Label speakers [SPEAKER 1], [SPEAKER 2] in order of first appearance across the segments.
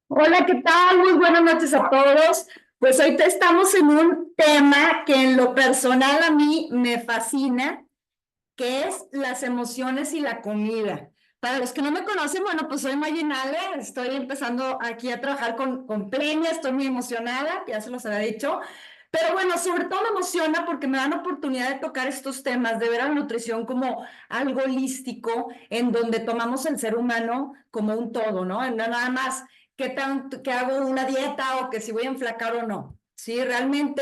[SPEAKER 1] Hola, ¿qué tal? Muy buenas noches a todos. Pues ahorita estamos en un tema que en lo personal a mí me fascina, que es las emociones y la comida. Para los que no me conocen, bueno, pues soy Mayinale, estoy empezando aquí a trabajar con Plenia, estoy muy emocionada, ya se los había dicho, pero bueno, sobre todo me emociona porque me dan oportunidad de tocar estos temas, de ver a la nutrición como algo holístico, en donde tomamos el ser humano como un todo, ¿no? No nada más que hago una dieta o que si voy a enflacar o no. Sí, realmente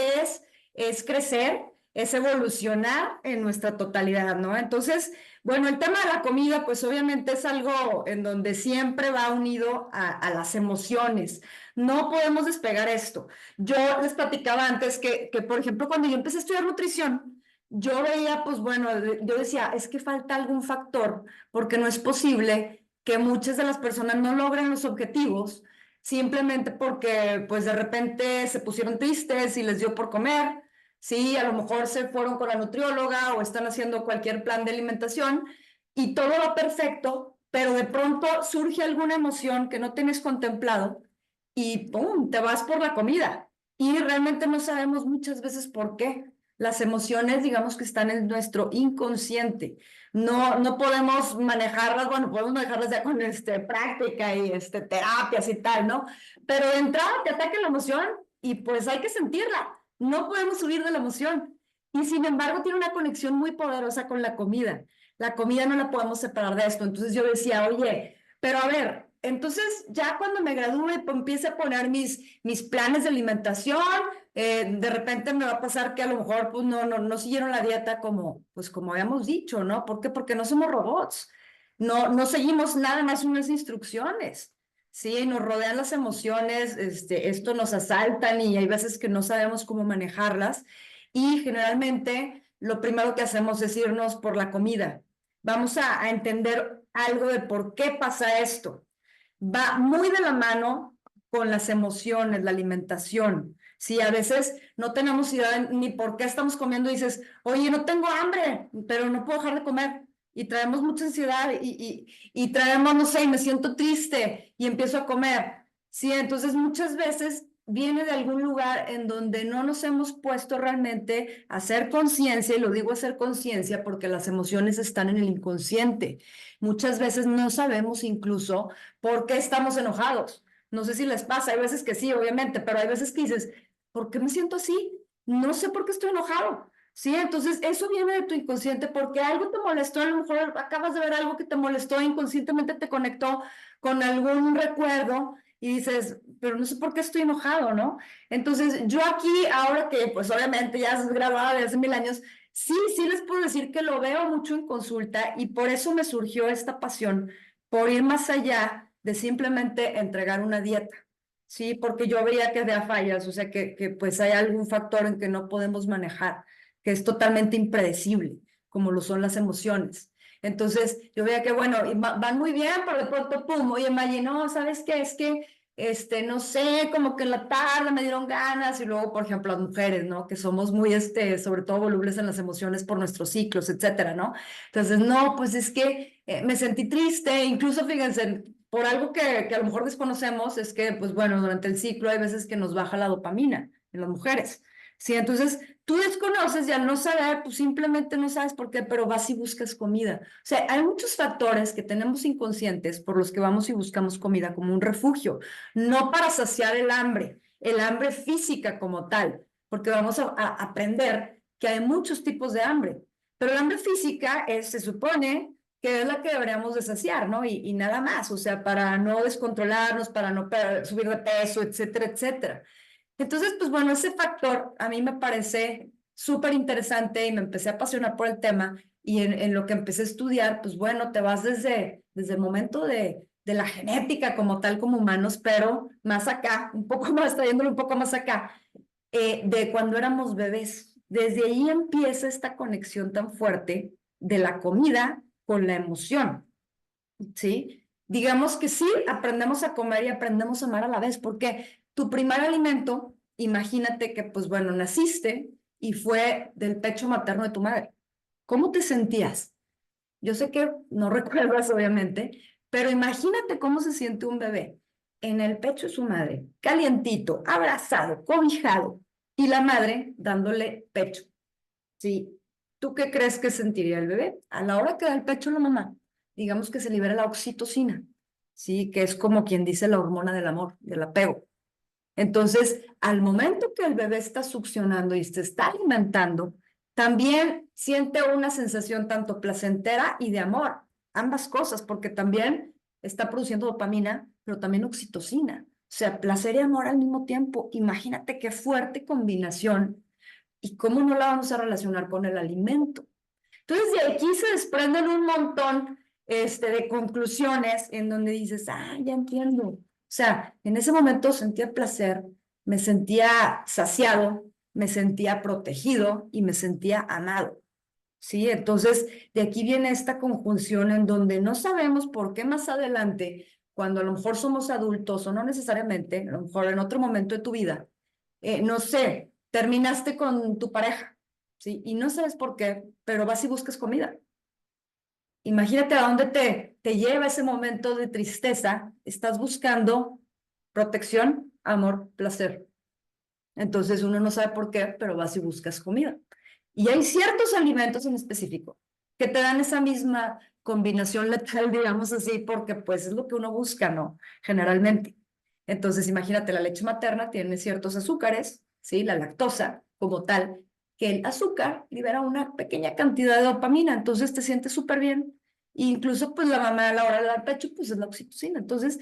[SPEAKER 1] es crecer, es evolucionar en nuestra totalidad, ¿no? Entonces, bueno, el tema de la comida, pues obviamente es algo en donde siempre va unido a las emociones. No podemos despegar esto. Yo les platicaba antes que, por ejemplo, cuando yo empecé a estudiar nutrición, yo veía, pues bueno, yo decía, es que falta algún factor, porque no es posible que muchas de las personas no logren los objetivos simplemente porque, pues de repente se pusieron tristes y les dio por comer. Sí, a lo mejor se fueron con la nutrióloga o están haciendo cualquier plan de alimentación y todo va perfecto, pero de pronto surge alguna emoción que no tienes contemplado y ¡pum!, te vas por la comida. Y realmente no sabemos muchas veces por qué. Las emociones, digamos que están en nuestro inconsciente. No podemos manejarlas, bueno, podemos manejarlas ya con práctica y terapias y tal, ¿no? Pero de entrada te ataca la emoción y pues hay que sentirla. No podemos huir de la emoción. Y sin embargo tiene una conexión muy poderosa con la comida. La comida no la podemos separar de esto. Entonces yo decía, oye, pero a ver, entonces ya cuando me gradúe, pues, empiece a poner mis planes de alimentación, de repente me va a pasar que a lo mejor pues no siguieron la dieta como habíamos dicho, ¿no? ¿Por qué? Porque no somos robots. No seguimos nada más unas instrucciones. Sí, nos rodean las emociones, esto nos asaltan y hay veces que no sabemos cómo manejarlas y generalmente lo primero que hacemos es irnos por la comida. Vamos a entender algo de por qué pasa esto. Va muy de la mano con las emociones, la alimentación. Sí, a veces no tenemos idea ni por qué estamos comiendo y dices, oye, no tengo hambre, pero no puedo dejar de comer. Y traemos mucha ansiedad y traemos, no sé, y me siento triste y empiezo a comer. Sí, entonces muchas veces viene de algún lugar en donde no nos hemos puesto realmente a hacer conciencia, y lo digo hacer conciencia porque las emociones están en el inconsciente. Muchas veces no sabemos incluso por qué estamos enojados. No sé si les pasa, hay veces que sí, obviamente, pero hay veces que dices, ¿por qué me siento así? no sé por qué estoy enojado. Sí, entonces eso viene de tu inconsciente porque algo te molestó, a lo mejor acabas de ver algo que te molestó, inconscientemente te conectó con algún recuerdo y dices, pero no sé por qué estoy enojado, ¿no? Entonces yo aquí, ahora que pues obviamente ya es grabada de hace 1000 años, sí les puedo decir que lo veo mucho en consulta y por eso me surgió esta pasión por ir más allá de simplemente entregar una dieta. Sí, porque yo veía que había fallas, o sea, que pues hay algún factor en que no podemos manejar, que es totalmente impredecible, como lo son las emociones. Entonces, yo veía que, bueno, van muy bien, pero de pronto, pum, oye, Maggie, no, ¿sabes qué? Es que, no sé, como que en la tarde me dieron ganas, y luego, por ejemplo, las mujeres, ¿no? Que somos muy, sobre todo volubles en las emociones por nuestros ciclos, etcétera, ¿no? Entonces, no, pues es que me sentí triste, incluso, fíjense, por algo que a lo mejor desconocemos, es que, pues bueno, durante el ciclo hay veces que nos baja la dopamina en las mujeres. Sí, entonces tú desconoces y al no saber, pues simplemente no sabes por qué, pero vas y buscas comida. O sea, hay muchos factores que tenemos inconscientes por los que vamos y buscamos comida como un refugio, no para saciar el hambre física como tal, porque vamos a aprender que hay muchos tipos de hambre, pero el hambre física se supone que es la que deberíamos de saciar, ¿no? Y nada más, o sea, para no descontrolarnos, para no subir de peso, etcétera, etcétera. Entonces, pues bueno, ese factor a mí me parece súper interesante y me empecé a apasionar por el tema y en lo que empecé a estudiar, pues bueno, te vas desde el momento de la genética como tal, como humanos, pero más acá, un poco más, trayéndolo un poco más acá, de cuando éramos bebés. Desde ahí empieza esta conexión tan fuerte de la comida con la emoción, ¿sí? Digamos que sí, aprendemos a comer y aprendemos a amar a la vez, porque tu primer alimento, imagínate que, pues bueno, naciste y fue del pecho materno de tu madre. ¿Cómo te sentías? Yo sé que no recuerdas, obviamente, pero imagínate cómo se siente un bebé en el pecho de su madre, calientito, abrazado, cobijado, y la madre dándole pecho, ¿sí? ¿Tú qué crees que sentiría el bebé? A la hora que da el pecho a la mamá, digamos que se libera la oxitocina, ¿sí? Que es como quien dice la hormona del amor, del apego. Entonces, al momento que el bebé está succionando y se está alimentando, también siente una sensación tanto placentera y de amor, ambas cosas, porque también está produciendo dopamina, pero también oxitocina. O sea, placer y amor al mismo tiempo. Imagínate qué fuerte combinación y cómo no la vamos a relacionar con el alimento. Entonces, de aquí se desprenden un montón de conclusiones en donde dices, ah, ya entiendo. O sea, en ese momento sentía placer, me sentía saciado, me sentía protegido y me sentía amado. ¿Sí? Entonces, de aquí viene esta conjunción en donde no sabemos por qué más adelante, cuando a lo mejor somos adultos o no necesariamente, a lo mejor en otro momento de tu vida, no sé, terminaste con tu pareja, ¿sí? Y no sabes por qué, pero vas y buscas comida. Imagínate a dónde te lleva ese momento de tristeza. Estás buscando protección, amor, placer. Entonces uno no sabe por qué, pero vas y buscas comida. Y hay ciertos alimentos en específico que te dan esa misma combinación letal, digamos así, porque pues es lo que uno busca, ¿no? Generalmente. Entonces, imagínate, la leche materna tiene ciertos azúcares, ¿sí? La lactosa como tal, que el azúcar libera una pequeña cantidad de dopamina, entonces te sientes súper bien. E incluso, pues la mamá a la hora de dar pecho, pues es la oxitocina. Entonces,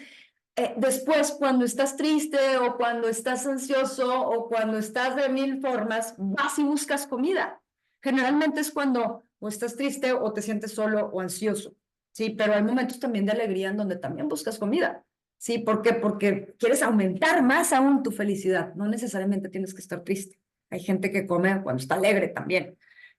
[SPEAKER 1] después, cuando estás triste o cuando estás ansioso o cuando estás de mil formas, vas y buscas comida. Generalmente es cuando o estás triste o te sientes solo o ansioso, ¿sí? Pero hay momentos también de alegría en donde también buscas comida, ¿sí? ¿Por qué? Porque quieres aumentar más aún tu felicidad. No necesariamente tienes que estar triste. Hay gente que come cuando está alegre también,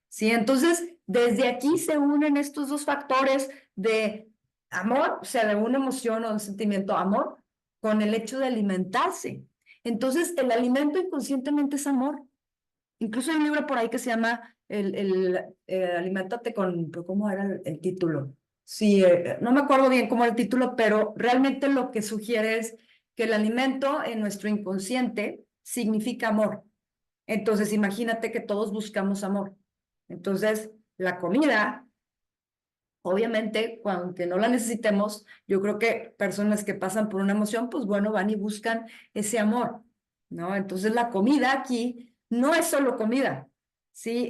[SPEAKER 1] ¿sí? Entonces, desde aquí se unen estos dos factores de amor, o sea, de una emoción o un sentimiento, amor, con el hecho de alimentarse. Entonces, el alimento inconscientemente es amor. Incluso hay un libro por ahí que se llama Aliméntate con, pero ¿cómo era el título? Sí, no me acuerdo bien cómo era el título, pero realmente lo que sugiere es que el alimento en nuestro inconsciente significa amor. Entonces, imagínate que todos buscamos amor. Entonces, la comida obviamente, aunque no la necesitemos, yo creo que personas que pasan por una emoción, pues bueno, van y buscan ese amor, ¿no? Entonces la comida aquí, no es solo comida, ¿sí?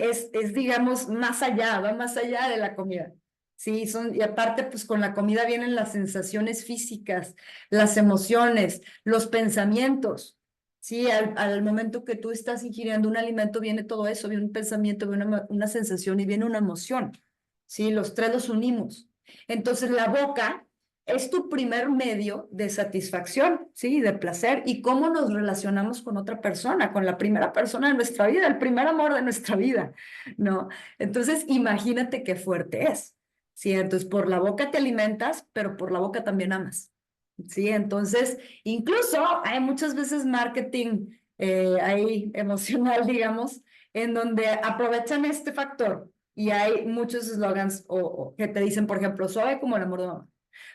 [SPEAKER 1] Digamos, más allá, va más allá de la comida. Sí, y aparte, pues con la comida vienen las sensaciones físicas, las emociones, los pensamientos. Sí, al momento que tú estás ingiriendo un alimento, viene todo eso, viene un pensamiento, viene una sensación y viene una emoción. Sí, los tres los unimos. Entonces, la boca es tu primer medio de satisfacción, ¿sí? De placer. ¿Y cómo nos relacionamos con otra persona, con la primera persona de nuestra vida, el primer amor de nuestra vida, ¿no? Entonces, imagínate qué fuerte es. Sí, entonces por la boca te alimentas, pero por la boca también amas. Sí, entonces incluso hay muchas veces marketing ahí emocional, digamos, en donde aprovechan este factor y hay muchos eslogans o que te dicen, por ejemplo, suave como el amor de mamá.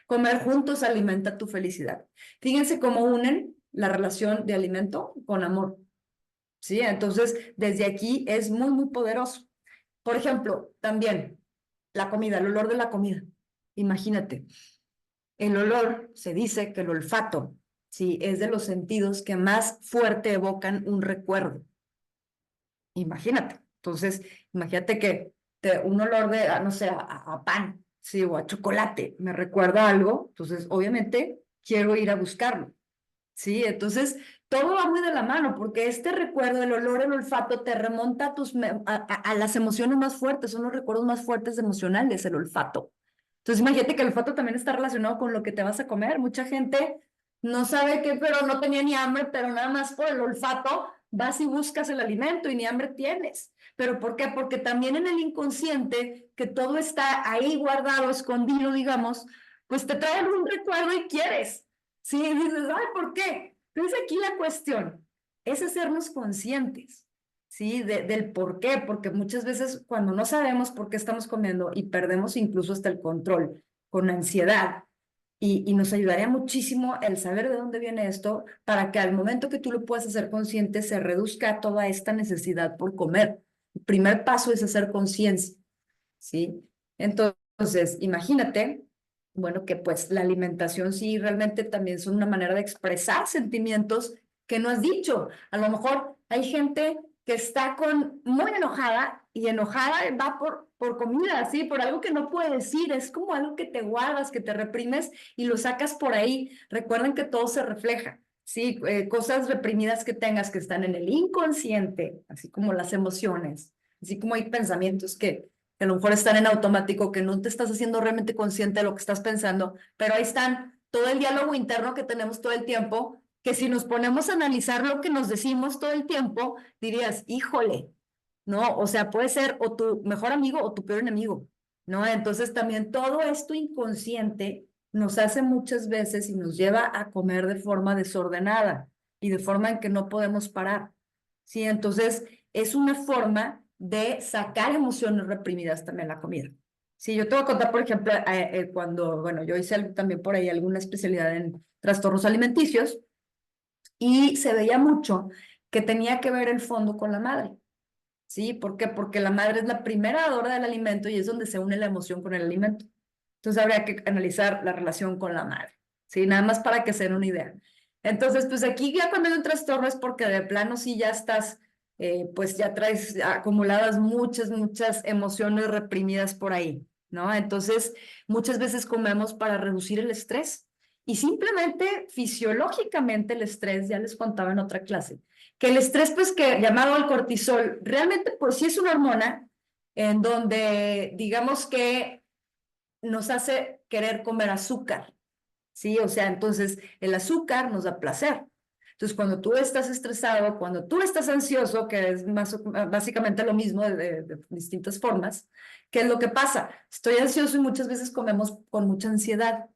[SPEAKER 1] Comer juntos alimenta tu felicidad. Fíjense cómo unen la relación de alimento con amor. Sí, entonces desde aquí es muy, muy poderoso. Por ejemplo, también la comida, el olor de la comida. Imagínate, el olor, se dice que el olfato, sí, es de los sentidos que más fuerte evocan un recuerdo. Imagínate. Entonces, imagínate que un olor de, no sé, a pan, sí, o a chocolate, me recuerda algo, entonces obviamente quiero ir a buscarlo. Sí, entonces todo va muy de la mano porque este recuerdo, el olor, el olfato te remonta a las emociones más fuertes, son los recuerdos más fuertes emocionales, el olfato. Entonces imagínate que el olfato también está relacionado con lo que te vas a comer. Mucha gente no sabe qué, pero no tenía ni hambre, pero nada más por el olfato vas y buscas el alimento y ni hambre tienes. ¿Pero por qué? Porque también en el inconsciente, que todo está ahí guardado, escondido, digamos, pues te trae un recuerdo y quieres. Sí, y dices, ay, ¿por qué? Entonces aquí la cuestión es hacernos conscientes, ¿sí? Del por qué, porque muchas veces cuando no sabemos por qué estamos comiendo y perdemos incluso hasta el control con ansiedad, y nos ayudaría muchísimo el saber de dónde viene esto para que al momento que tú lo puedas hacer consciente se reduzca toda esta necesidad por comer. El primer paso es hacer conciencia, ¿sí? Entonces, imagínate, bueno, que pues la alimentación sí realmente también es una manera de expresar sentimientos que no has dicho. A lo mejor hay gente que está muy enojada y enojada va por comida, ¿sí? Por algo que no puede decir. Es como algo que te guardas, que te reprimes y lo sacas por ahí. Recuerden que todo se refleja. Sí, cosas reprimidas que tengas que están en el inconsciente, así como las emociones, así como hay pensamientos que a lo mejor están en automático, que no te estás haciendo realmente consciente de lo que estás pensando, pero ahí están todo el diálogo interno que tenemos todo el tiempo, que si nos ponemos a analizar lo que nos decimos todo el tiempo, dirías, híjole, ¿no? O sea, puede ser o tu mejor amigo o tu peor enemigo, ¿no? Entonces también todo esto inconsciente nos hace muchas veces y nos lleva a comer de forma desordenada y de forma en que no podemos parar, ¿sí? Entonces es una forma de sacar emociones reprimidas también la comida. Sí, yo te voy a contar, por ejemplo, cuando, bueno, yo hice también por ahí alguna especialidad en trastornos alimenticios y se veía mucho que tenía que ver el fondo con la madre. ¿Sí? ¿Por qué? Porque la madre es la primera dadora del alimento y es donde se une la emoción con el alimento. Entonces habría que analizar la relación con la madre, ¿sí? Nada más para que se den una idea. Entonces, pues aquí ya cuando hay un trastorno es porque de plano sí ya estás, pues ya traes acumuladas muchas, muchas emociones reprimidas por ahí, ¿no? Entonces, muchas veces comemos para reducir el estrés y simplemente fisiológicamente el estrés, ya les contaba en otra clase, que el estrés, pues que llamado el cortisol, realmente pues sí es una hormona en donde digamos que nos hace querer comer azúcar, ¿sí? O sea, entonces el azúcar nos da placer. Entonces, cuando tú estás estresado, cuando tú estás ansioso, que es básicamente lo mismo de distintas formas, ¿qué es lo que pasa? Estoy ansioso y muchas veces comemos con mucha ansiedad,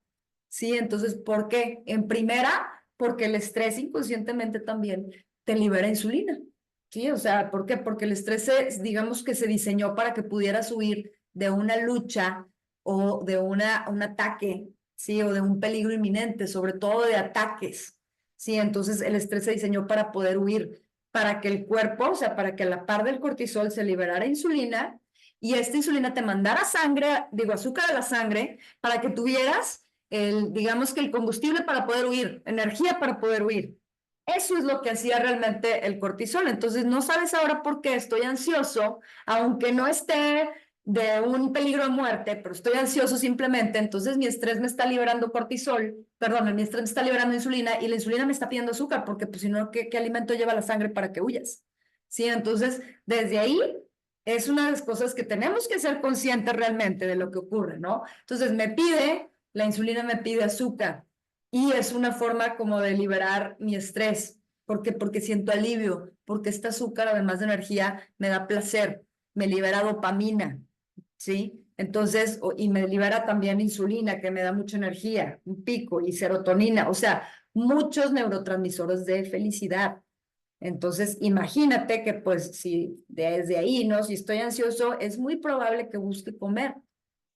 [SPEAKER 1] ¿sí? Entonces, ¿por qué? En primera, porque el estrés inconscientemente también te libera insulina, ¿sí? O sea, ¿por qué? Porque el estrés, digamos que se diseñó para que pudieras huir de una lucha o de un ataque, ¿sí? O de un peligro inminente, sobre todo de ataques, ¿sí? Entonces el estrés se diseñó para poder huir, para que el cuerpo, o sea, para que a la par del cortisol se liberara insulina y esta insulina te mandara sangre, digo, azúcar a la sangre, para que tuvieras digamos que el combustible para poder huir, energía para poder huir. Eso es lo que hacía realmente el cortisol. Entonces, no sabes ahora por qué estoy ansioso, aunque no esté de un peligro de muerte, pero estoy ansioso simplemente. Entonces, mi estrés me está liberando cortisol, perdón, mi estrés me está liberando insulina y la insulina me está pidiendo azúcar, porque pues si no, ¿qué alimento lleva la sangre para que huyas? Sí, entonces, desde ahí es una de las cosas que tenemos que ser conscientes realmente de lo que ocurre, ¿no? Entonces, la insulina me pide azúcar. Y es una forma como de liberar mi estrés. ¿Por qué? Porque siento alivio, porque este azúcar, además de energía, me da placer, me libera dopamina, ¿sí? Entonces, y me libera también insulina, que me da mucha energía, un pico, y serotonina, o sea, muchos neurotransmisores de felicidad. Entonces, imagínate que pues si desde ahí, ¿no? Si estoy ansioso, es muy probable que busque comer.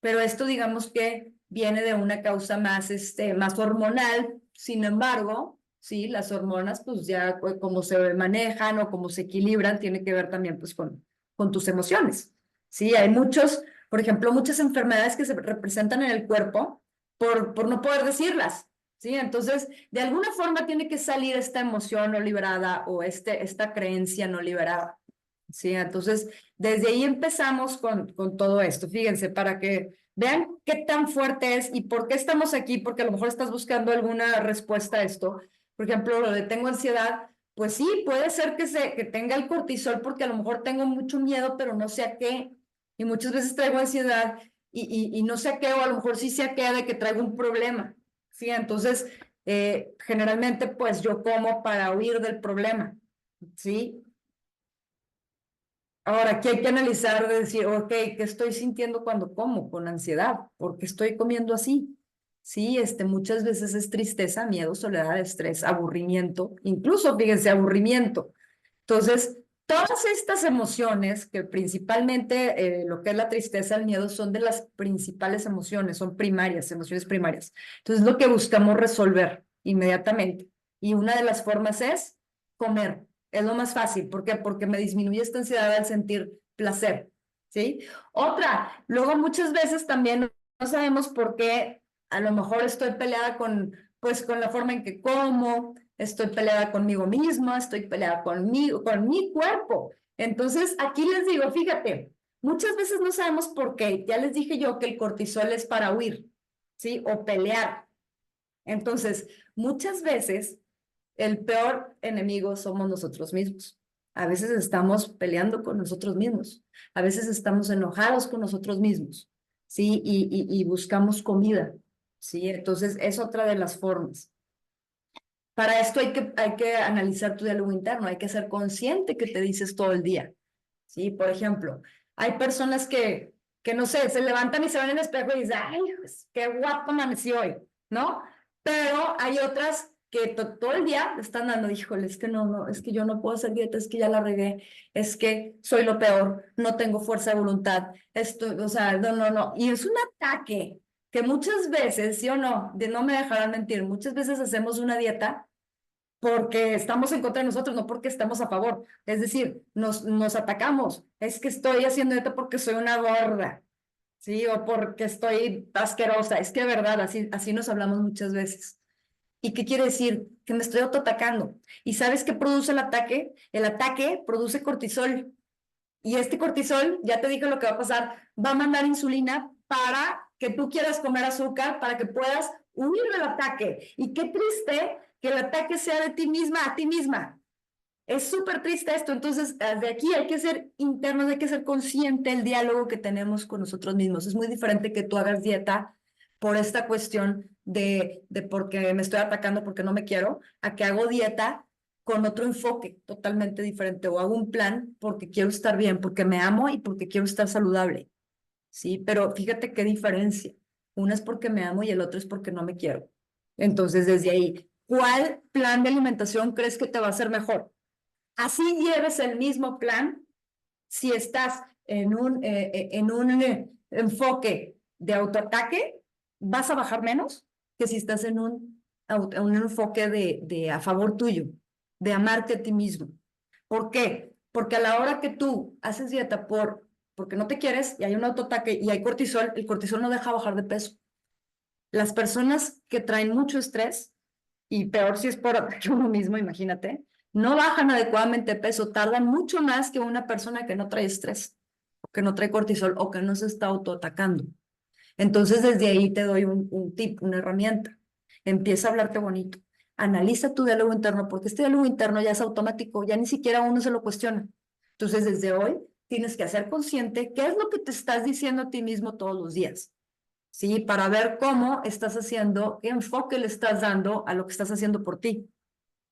[SPEAKER 1] Pero esto digamos que viene de una causa más, más hormonal. Sin embargo, sí, las hormonas pues ya cómo se manejan o cómo se equilibran tiene que ver también pues con tus emociones. Sí, hay por ejemplo, muchas enfermedades que se representan en el cuerpo por no poder decirlas. ¿Sí? Entonces, de alguna forma tiene que salir esta emoción no liberada o esta creencia no liberada. ¿Sí? Entonces, desde ahí empezamos con todo esto. Fíjense, para que vean qué tan fuerte es y por qué estamos aquí, porque a lo mejor estás buscando alguna respuesta a esto. Por ejemplo, lo de tengo ansiedad, pues sí, puede ser que tenga el cortisol porque a lo mejor tengo mucho miedo, pero no sé a qué. Y muchas veces traigo ansiedad y no sé a qué, o a lo mejor sí sé a qué de que traigo un problema. Sí, entonces, generalmente, pues yo como para huir del problema, ¿sí? Ahora, aquí hay que analizar, de decir, ok, ¿qué estoy sintiendo cuando como? Con ansiedad, ¿por qué estoy comiendo así? Sí, muchas veces es tristeza, miedo, soledad, estrés, aburrimiento, incluso, fíjense, aburrimiento. Entonces, todas estas emociones, que principalmente lo que es la tristeza, el miedo, son de las principales emociones, son primarias, emociones primarias. Entonces, lo que buscamos resolver inmediatamente. Y una de las formas es comer. Es lo más fácil. ¿Por qué? Porque me disminuye esta ansiedad al sentir placer. ¿Sí? Otra, luego muchas veces también no sabemos por qué a lo mejor estoy peleada pues, con la forma en que como, estoy peleada conmigo misma, estoy peleada conmigo, con mi cuerpo. Entonces, aquí les digo, fíjate, muchas veces no sabemos por qué. Ya les dije yo que el cortisol es para huir, ¿sí? O pelear. Entonces, muchas veces el peor enemigo somos nosotros mismos. A veces estamos peleando con nosotros mismos. A veces estamos enojados con nosotros mismos, ¿sí? Y buscamos comida, ¿sí? Entonces, es otra de las formas. Para esto hay que analizar tu diálogo interno, hay que ser consciente que te dices todo el día. ¿Sí? Por ejemplo, hay personas que no sé, se levantan y se ven en el espejo y dicen, ay, pues, qué guapo amanecí hoy, ¿no? Pero hay otras que todo el día están dando, híjole, es que no, es que yo no puedo hacer dieta, es que ya la regué, es que soy lo peor, no tengo fuerza de voluntad, o sea, no. Y es un ataque que muchas veces, sí o no, no me dejarán mentir, muchas veces hacemos una dieta porque estamos en contra de nosotros, no porque estamos a favor. Es decir, nos atacamos. Es que estoy haciendo esto porque soy una gorda, ¿sí? O porque estoy asquerosa. Es que de verdad, así nos hablamos muchas veces. ¿Y qué quiere decir? Que me estoy autoatacando. ¿Y sabes qué produce el ataque? El ataque produce cortisol. Y este cortisol, ya te dije lo que va a pasar, va a mandar insulina para que tú quieras comer azúcar, para que puedas huir del ataque. Y qué triste que el ataque sea de ti misma a ti misma. Es súper triste esto. Entonces, de aquí hay que ser internos, hay que ser consciente del diálogo que tenemos con nosotros mismos. Es muy diferente que tú hagas dieta por esta cuestión de porque me estoy atacando porque no me quiero, a que hago dieta con otro enfoque totalmente diferente o hago un plan porque quiero estar bien, porque me amo y porque quiero estar saludable. Sí, pero fíjate qué diferencia. Una es porque me amo y el otro es porque no me quiero. Entonces, desde ahí, ¿cuál plan de alimentación crees que te va a hacer mejor? Así lleves el mismo plan, si estás en un enfoque de autoataque, vas a bajar menos que si estás en un enfoque de a favor tuyo, de amarte a ti mismo. ¿Por qué? Porque a la hora que tú haces dieta porque no te quieres y hay un autoataque y hay cortisol, el cortisol no deja bajar de peso. Las personas que traen mucho estrés y peor si es por ataque a uno mismo, imagínate, no bajan adecuadamente de peso, tardan mucho más que una persona que no trae estrés, o que no trae cortisol o que no se está autoatacando. Entonces, desde ahí te doy un tip, una herramienta. Empieza a hablarte bonito. Analiza tu diálogo interno, porque este diálogo interno ya es automático, ya ni siquiera uno se lo cuestiona. Entonces, desde hoy tienes que hacer consciente qué es lo que te estás diciendo a ti mismo todos los días, ¿sí? Para ver cómo estás haciendo, qué enfoque le estás dando a lo que estás haciendo por ti.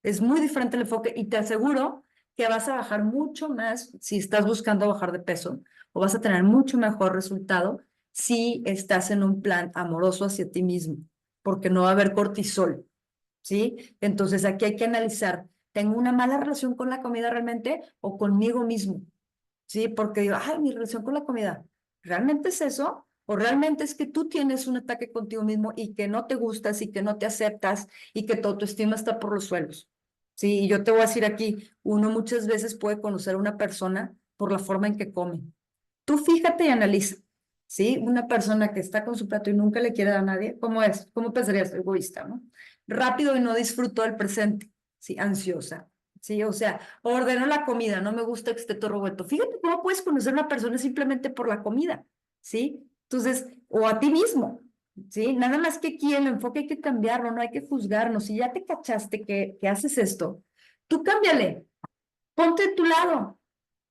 [SPEAKER 1] Es muy diferente el enfoque y te aseguro que vas a bajar mucho más si estás buscando bajar de peso o vas a tener mucho mejor resultado si estás en un plan amoroso hacia ti mismo, porque no va a haber cortisol, ¿sí? Entonces aquí hay que analizar, ¿tengo una mala relación con la comida realmente o conmigo mismo? ¿Sí? Porque digo, ay, mi relación con la comida, ¿realmente es eso? ¿O realmente es que tú tienes un ataque contigo mismo y que no te gustas y que no te aceptas y que tu autoestima está por los suelos? Sí, y yo te voy a decir aquí, uno muchas veces puede conocer a una persona por la forma en que come. Tú fíjate y analiza, ¿sí? Una persona que está con su plato y nunca le quiere dar a nadie, ¿cómo es? ¿Cómo pensarías? Egoísta, ¿no? Rápido y no disfruto del presente, ¿sí? Ansiosa, ¿sí? O sea, ordeno la comida, no me gusta que esté todo revuelto. Fíjate cómo puedes conocer a una persona simplemente por la comida, ¿sí? Entonces, o a ti mismo, ¿sí? Nada más que aquí el enfoque hay que cambiarlo, no hay que juzgarnos. Si ya te cachaste que haces esto, tú cámbiale, ponte de tu lado.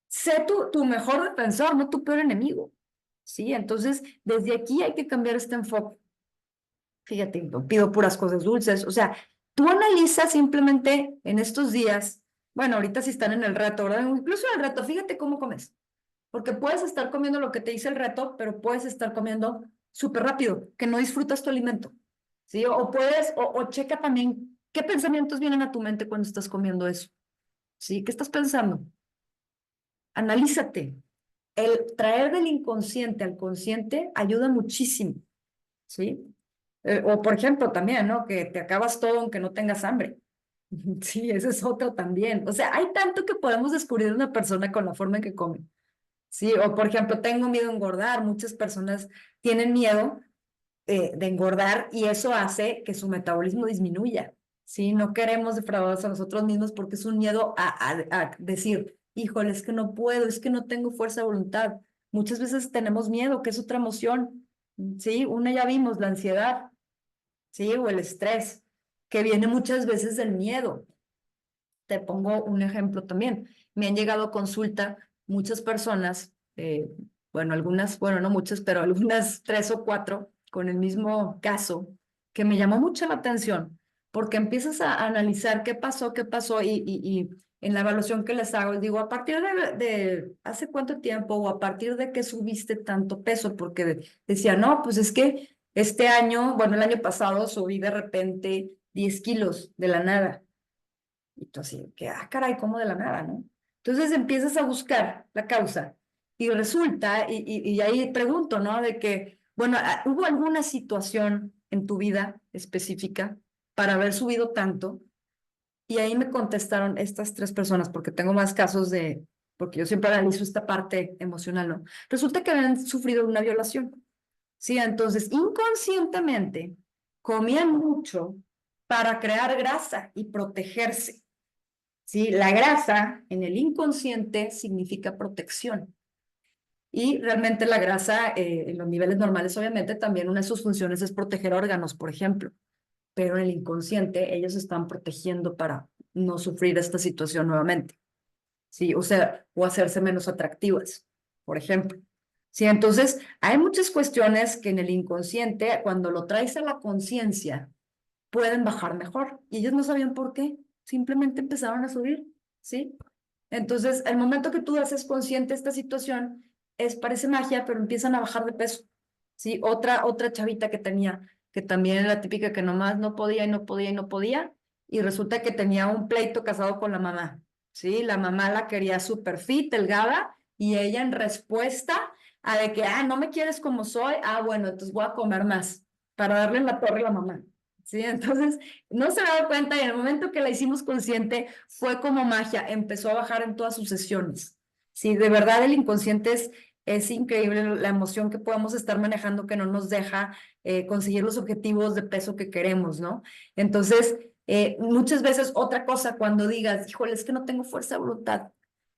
[SPEAKER 1] Sé tu mejor defensor, no tu peor enemigo. Sí, entonces desde aquí hay que cambiar este enfoque. Fíjate, no pido puras cosas dulces. O sea, tú analizas simplemente en estos días, bueno, ahorita si están en el reto, ¿verdad? Incluso en el reto, fíjate cómo comes. Porque puedes estar comiendo lo que te dice el reto, pero puedes estar comiendo súper rápido, que no disfrutas tu alimento. ¿Sí? O puedes, o checa también qué pensamientos vienen a tu mente cuando estás comiendo eso. ¿Sí? ¿Qué estás pensando? Analízate. El traer del inconsciente al consciente ayuda muchísimo, ¿sí? O por ejemplo también, ¿no? Que te acabas todo aunque no tengas hambre. Sí, ese es otro también. O sea, hay tanto que podemos descubrir de una persona con la forma en que come. Sí, o por ejemplo, tengo miedo a engordar. Muchas personas tienen miedo de engordar y eso hace que su metabolismo disminuya. ¿Sí? No queremos defraudarnos a nosotros mismos porque es un miedo a decir, híjole, es que no puedo, es que no tengo fuerza de voluntad. Muchas veces tenemos miedo, que es otra emoción. ¿Sí? Una ya vimos, la ansiedad, ¿sí? O el estrés, que viene muchas veces del miedo. Te pongo un ejemplo también. Me han llegado a consulta muchas personas, bueno, algunas, bueno, no muchas, pero algunas 3 o 4 con el mismo caso, que me llamó mucho la atención, porque empiezas a analizar qué pasó y en la evaluación que les hago, les digo, ¿a partir de hace cuánto tiempo o a partir de qué subiste tanto peso? Porque decía, no, pues es que este año, bueno, el año pasado subí de repente 10 kilos de la nada. Y tú así, que, caray, ¿cómo de la nada, no? Entonces empiezas a buscar la causa y resulta, y ahí pregunto, ¿no? De que, bueno, ¿hubo alguna situación en tu vida específica para haber subido tanto? Y ahí me contestaron estas 3 personas, porque tengo más casos porque yo siempre analizo esta parte emocional, ¿no? Resulta que habían sufrido una violación, ¿sí? Entonces, inconscientemente, comían mucho para crear grasa y protegerse. ¿Sí? La grasa en el inconsciente significa protección. Y realmente la grasa, en los niveles normales, obviamente, también una de sus funciones es proteger órganos, por ejemplo. Pero en el inconsciente, ellos están protegiendo para no sufrir esta situación nuevamente. ¿Sí? O sea, o hacerse menos atractivas, por ejemplo. Sí, entonces, hay muchas cuestiones que en el inconsciente, cuando lo traes a la conciencia, pueden bajar mejor. Y ellos no sabían por qué, simplemente empezaron a subir, ¿sí? Entonces, el momento que tú haces consciente esta situación, parece magia, pero empiezan a bajar de peso, ¿sí? Otra chavita que tenía, que también era típica que nomás no podía y no podía y no podía, y resulta que tenía un pleito casado con la mamá, ¿sí? La mamá la quería súper fit, delgada, y ella en respuesta a de que, no me quieres como soy, bueno, entonces voy a comer más, para darle en la torre a la mamá. Sí, entonces no se ha dado cuenta y en el momento que la hicimos consciente fue como magia, empezó a bajar en todas sus sesiones. Sí, de verdad el inconsciente es increíble la emoción que podemos estar manejando que no nos deja conseguir los objetivos de peso que queremos, ¿no? Entonces, Muchas veces otra cosa cuando digas, híjole, es que no tengo fuerza de voluntad,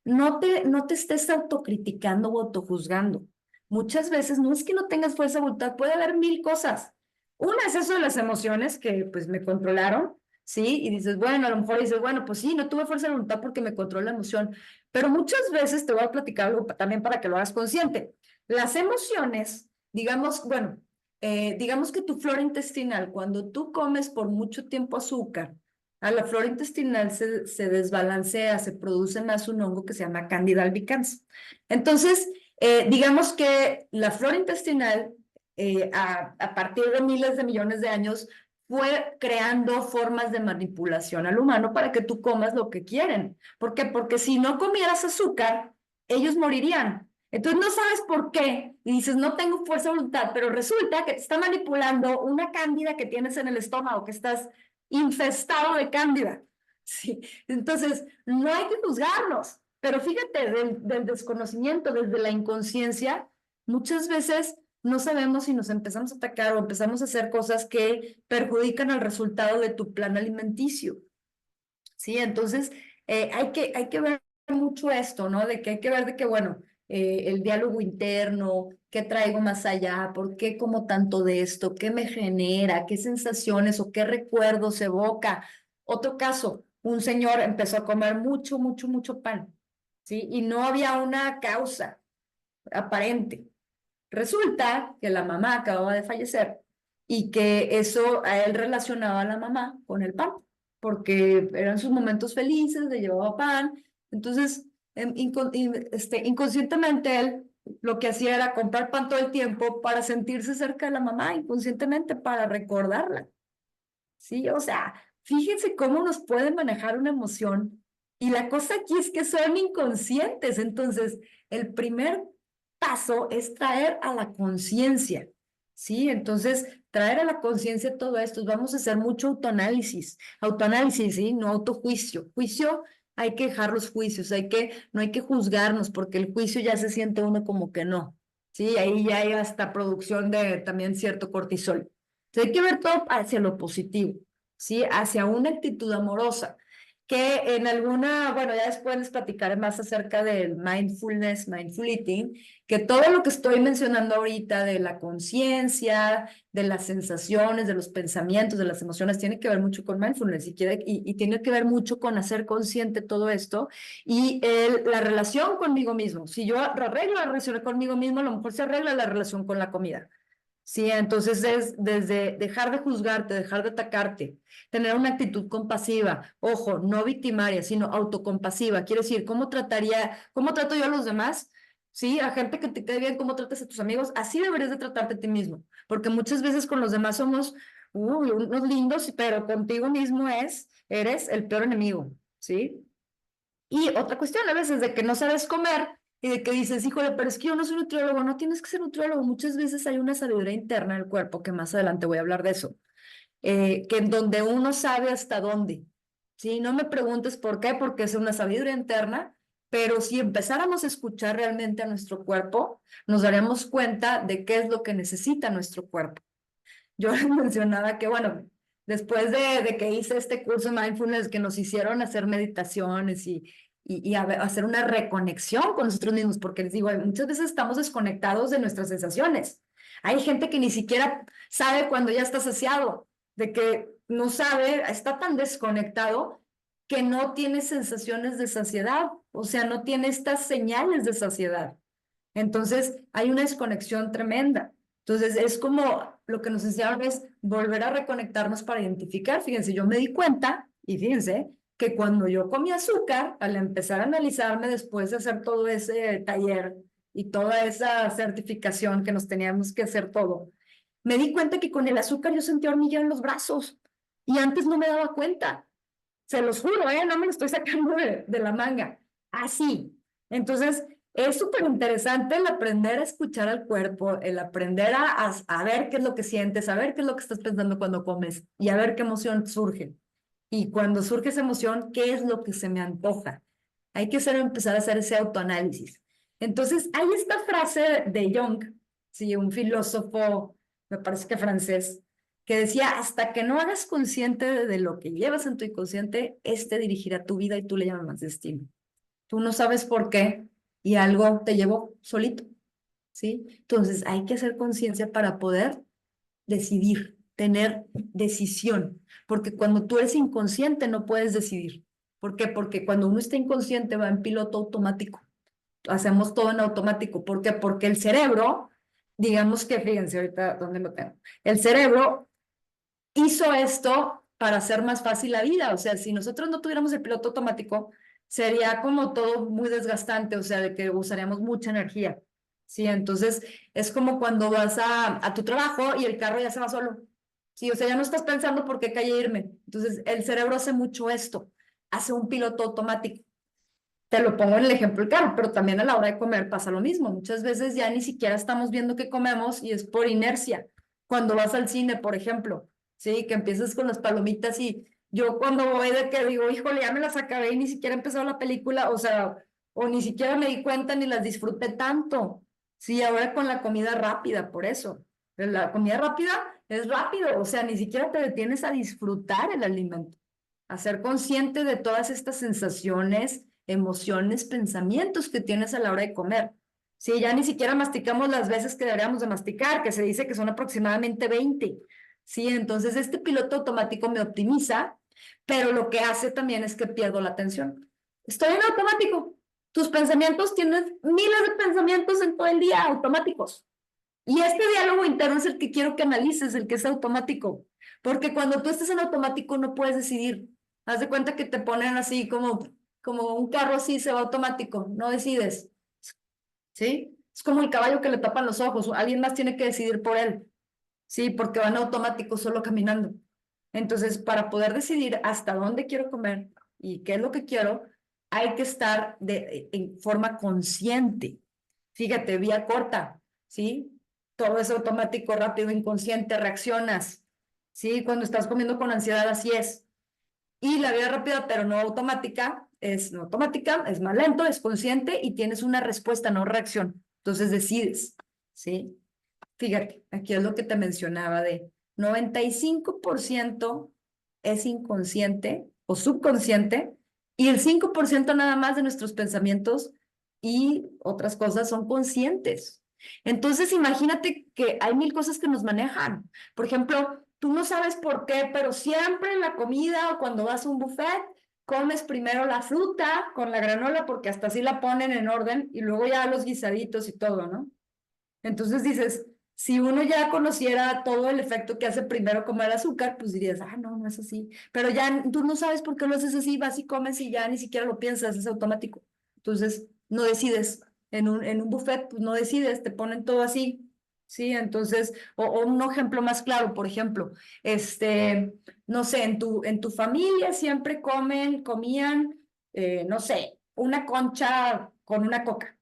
[SPEAKER 1] no te estés autocriticando o autojuzgando. Muchas veces no es que no tengas fuerza de voluntad, puede haber mil cosas. Una es eso de las emociones que pues me controlaron, ¿sí? Y dices, bueno, a lo mejor dices, bueno, pues sí, no tuve fuerza de voluntad porque me controló la emoción, pero muchas veces te voy a platicar algo también para que lo hagas consciente. Las emociones, digamos, bueno, digamos que tu flora intestinal, cuando tú comes por mucho tiempo azúcar, a la flora intestinal se desbalancea, se produce más un hongo que se llama Candida albicans. Entonces, digamos que la flora intestinal, a partir de miles de millones de años, fue creando formas de manipulación al humano para que tú comas lo que quieren. ¿Por qué? Porque si no comieras azúcar, ellos morirían. Entonces no sabes por qué y dices, no tengo fuerza de voluntad, pero resulta que te está manipulando una cándida que tienes en el estómago, que estás infestado de cándida. Sí. Entonces, no hay que juzgarlos, pero fíjate, del desconocimiento, desde la inconsciencia, muchas veces no sabemos si nos empezamos a atacar o empezamos a hacer cosas que perjudican al resultado de tu plan alimenticio. Sí, entonces hay que ver mucho esto, ¿no? De que hay que ver de que, bueno, el diálogo interno, qué traigo más allá, por qué como tanto de esto, qué me genera, qué sensaciones o qué recuerdos evoca. Otro caso, un señor empezó a comer mucho, mucho, mucho pan, ¿sí? Y no había una causa aparente. Resulta que la mamá acababa de fallecer y que eso a él relacionaba a la mamá con el pan, porque eran sus momentos felices, le llevaba pan. Entonces, inconscientemente él lo que hacía era comprar pan todo el tiempo para sentirse cerca de la mamá, inconscientemente para recordarla. Sí, o sea, fíjense cómo nos pueden manejar una emoción. Y la cosa aquí es que son inconscientes. Entonces, el primer paso es traer a la conciencia. Sí, entonces, traer a la conciencia todo esto. Vamos a hacer mucho autoanálisis, sí, no autojuicio. Juicio, hay que dejar los juicios, no hay que juzgarnos, porque el juicio ya se siente uno como que no. Sí, ahí ya hay hasta producción de también cierto cortisol. Hay que ver todo hacia lo positivo, ¿sí? Hacia una actitud amorosa, que en alguna, bueno, ya después les platicaré más acerca del mindfulness, mindful eating, que todo lo que estoy mencionando ahorita de la conciencia, de las sensaciones, de los pensamientos, de las emociones, tiene que ver mucho con mindfulness y tiene que ver mucho con hacer consciente todo esto y la relación conmigo mismo. Si yo arreglo la relación conmigo mismo, a lo mejor se arregla la relación con la comida. Sí, entonces es desde dejar de juzgarte, dejar de atacarte, tener una actitud compasiva, ojo, no victimaria, sino autocompasiva. Quiere decir, cómo trato yo a los demás? Sí, a gente que te cae bien, cómo tratas a tus amigos, así deberías de tratarte a ti mismo, porque muchas veces con los demás somos unos lindos, pero contigo mismo eres el peor enemigo, ¿sí? Y otra cuestión a veces de que no sabes comer y de que dices, híjole, pero es que yo no soy nutriólogo, no tienes que ser nutriólogo. Muchas veces hay una sabiduría interna del cuerpo, que más adelante voy a hablar de eso, que en donde uno sabe hasta dónde. Sí, no me preguntes por qué, porque es una sabiduría interna, pero si empezáramos a escuchar realmente a nuestro cuerpo, nos daríamos cuenta de qué es lo que necesita nuestro cuerpo. Yo les mencionaba que, bueno, después de que hice este curso de mindfulness, que nos hicieron hacer meditaciones y hacer una reconexión con nosotros mismos, porque les digo, muchas veces estamos desconectados de nuestras sensaciones. Hay gente que ni siquiera sabe cuando ya está saciado, de que no sabe, está tan desconectado que no tiene sensaciones de saciedad, o sea, no tiene estas señales de saciedad. Entonces, hay una desconexión tremenda. Entonces, es como lo que nos enseñaron es volver a reconectarnos para identificar. Fíjense, yo me di cuenta, y fíjense, que cuando yo comí azúcar, al empezar a analizarme después de hacer todo ese taller y toda esa certificación que nos teníamos que hacer todo, me di cuenta que con el azúcar yo sentía hormigueo en los brazos y antes no me daba cuenta. Se los juro, no me lo estoy sacando de la manga. Así. Entonces, es súper interesante el aprender a escuchar al cuerpo, el aprender a ver qué es lo que sientes, a ver qué es lo que estás pensando cuando comes y a ver qué emoción surge. Y cuando surge esa emoción, ¿qué es lo que se me antoja? Hay que empezar a hacer ese autoanálisis. Entonces, hay esta frase de Jung, sí, un filósofo, me parece que francés, que decía, hasta que no hagas consciente de lo que llevas en tu inconsciente, dirigirá tu vida y tú le llamas destino. Tú no sabes por qué y algo te llevó solito, ¿sí? Entonces hay que hacer conciencia para poder decidir, tener decisión, porque cuando tú eres inconsciente no puedes decidir. ¿Por qué? Porque cuando uno está inconsciente va en piloto automático. Hacemos todo en automático. ¿Por qué? Porque el cerebro, digamos que, fíjense ahorita dónde lo tengo, el cerebro hizo esto para hacer más fácil la vida. O sea, si nosotros no tuviéramos el piloto automático, sería como todo muy desgastante, o sea, de que usaríamos mucha energía. Sí, entonces es como cuando vas a tu trabajo y el carro ya se va solo. Sí, o sea, ya no estás pensando por qué calle irme. Entonces, el cerebro hace mucho esto, hace un piloto automático. Te lo pongo en el ejemplo del carro, pero también a la hora de comer pasa lo mismo. Muchas veces ya ni siquiera estamos viendo qué comemos y es por inercia. Cuando vas al cine, por ejemplo, sí, que empiezas con las palomitas y yo cuando voy de que digo, híjole, ya me las acabé y ni siquiera he empezado la película, o sea, o ni siquiera me di cuenta ni las disfruté tanto. Sí, ahora con la comida rápida, por eso. La comida rápida es rápido, o sea, ni siquiera te detienes a disfrutar el alimento, a ser consciente de todas estas sensaciones, emociones, pensamientos que tienes a la hora de comer. Sí, ya ni siquiera masticamos las veces que deberíamos de masticar, que se dice que son aproximadamente 20. Sí, entonces este piloto automático me optimiza, pero lo que hace también es que pierdo la atención. Estoy en automático. Tus pensamientos, tienes miles de pensamientos en todo el día automáticos. Y este diálogo interno es el que quiero que analices, el que es automático. Porque cuando tú estás en automático no puedes decidir. Haz de cuenta que te ponen así como un carro así, se va automático, no decides. ¿Sí? Es como el caballo que le tapan los ojos, alguien más tiene que decidir por él. Sí, porque van automático solo caminando. Entonces, para poder decidir hasta dónde quiero comer y qué es lo que quiero, hay que estar en forma consciente. Fíjate, vía corta, ¿sí? Todo es automático, rápido, inconsciente, reaccionas, ¿sí? Cuando estás comiendo con ansiedad, así es. Y la vía rápida, pero no automática, es no automática, es más lento, es consciente y tienes una respuesta, no reacción. Entonces decides, ¿sí? Fíjate, aquí es lo que te mencionaba de 95% es inconsciente o subconsciente y el 5% nada más de nuestros pensamientos y otras cosas son conscientes. Entonces, imagínate que hay mil cosas que nos manejan. Por ejemplo, tú no sabes por qué, pero siempre en la comida o cuando vas a un buffet, comes primero la fruta con la granola porque hasta así la ponen en orden y luego ya los guisaditos y todo, ¿no? Entonces dices, si uno ya conociera todo el efecto que hace primero comer azúcar, pues dirías, ah, no, no es así. Pero ya tú no sabes por qué lo haces así, vas y comes y ya ni siquiera lo piensas, es automático. Entonces, no decides. En un buffet, pues no decides, te ponen todo así. Sí, entonces, o un ejemplo más claro, por ejemplo, no sé, en tu familia siempre comían, no sé, una concha con una coca.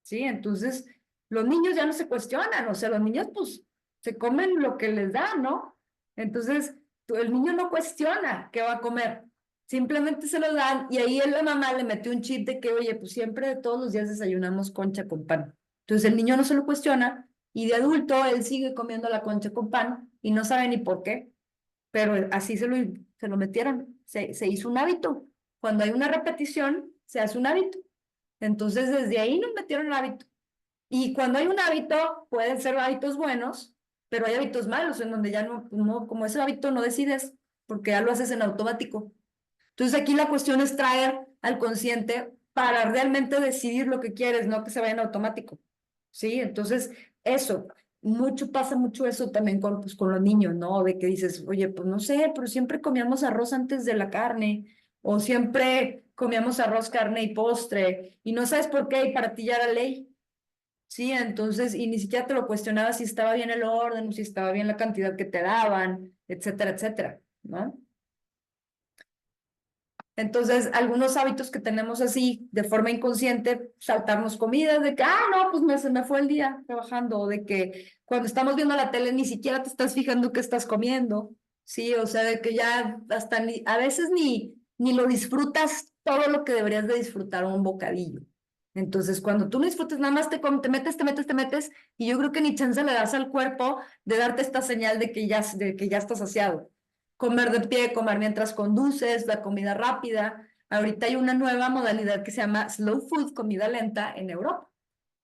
[SPEAKER 1] ¿Sí? Entonces, los niños ya no se cuestionan, o sea, los niños pues se comen lo que les da, ¿no? Entonces, el niño no cuestiona qué va a comer, simplemente se lo dan y ahí la mamá le metió un chip de que, oye, pues siempre todos los días desayunamos concha con pan. Entonces, el niño no se lo cuestiona y de adulto él sigue comiendo la concha con pan y no sabe ni por qué, pero así se lo metieron, se hizo un hábito. Cuando hay una repetición, se hace un hábito. Entonces, desde ahí nos metieron el hábito. Y cuando hay un hábito, pueden ser hábitos buenos, pero hay hábitos malos en donde ya no, como ese hábito no decides, porque ya lo haces en automático. Entonces, aquí la cuestión es traer al consciente para realmente decidir lo que quieres, no que se vaya en automático. ¿Sí? Entonces, eso, pasa mucho eso también con los niños, ¿no? De que dices, oye, pues no sé, pero siempre comíamos arroz antes de la carne, o siempre comíamos arroz, carne y postre, y no sabes por qué, y para ti ya era ley. Sí, entonces, y ni siquiera te lo cuestionaba si estaba bien el orden, si estaba bien la cantidad que te daban, etcétera, etcétera, ¿no? Entonces, algunos hábitos que tenemos así, de forma inconsciente, saltarnos comidas, de que, no, pues se me fue el día trabajando, o de que cuando estamos viendo la tele ni siquiera te estás fijando qué estás comiendo, sí, o sea, de que ya hasta a veces ni lo disfrutas todo lo que deberías de disfrutar un bocadillo. Entonces, cuando tú no disfrutes, nada más te metes, y yo creo que ni chance le das al cuerpo de darte esta señal de que ya estás saciado. Comer de pie, comer mientras conduces, la comida rápida. Ahorita hay una nueva modalidad que se llama slow food, comida lenta en Europa,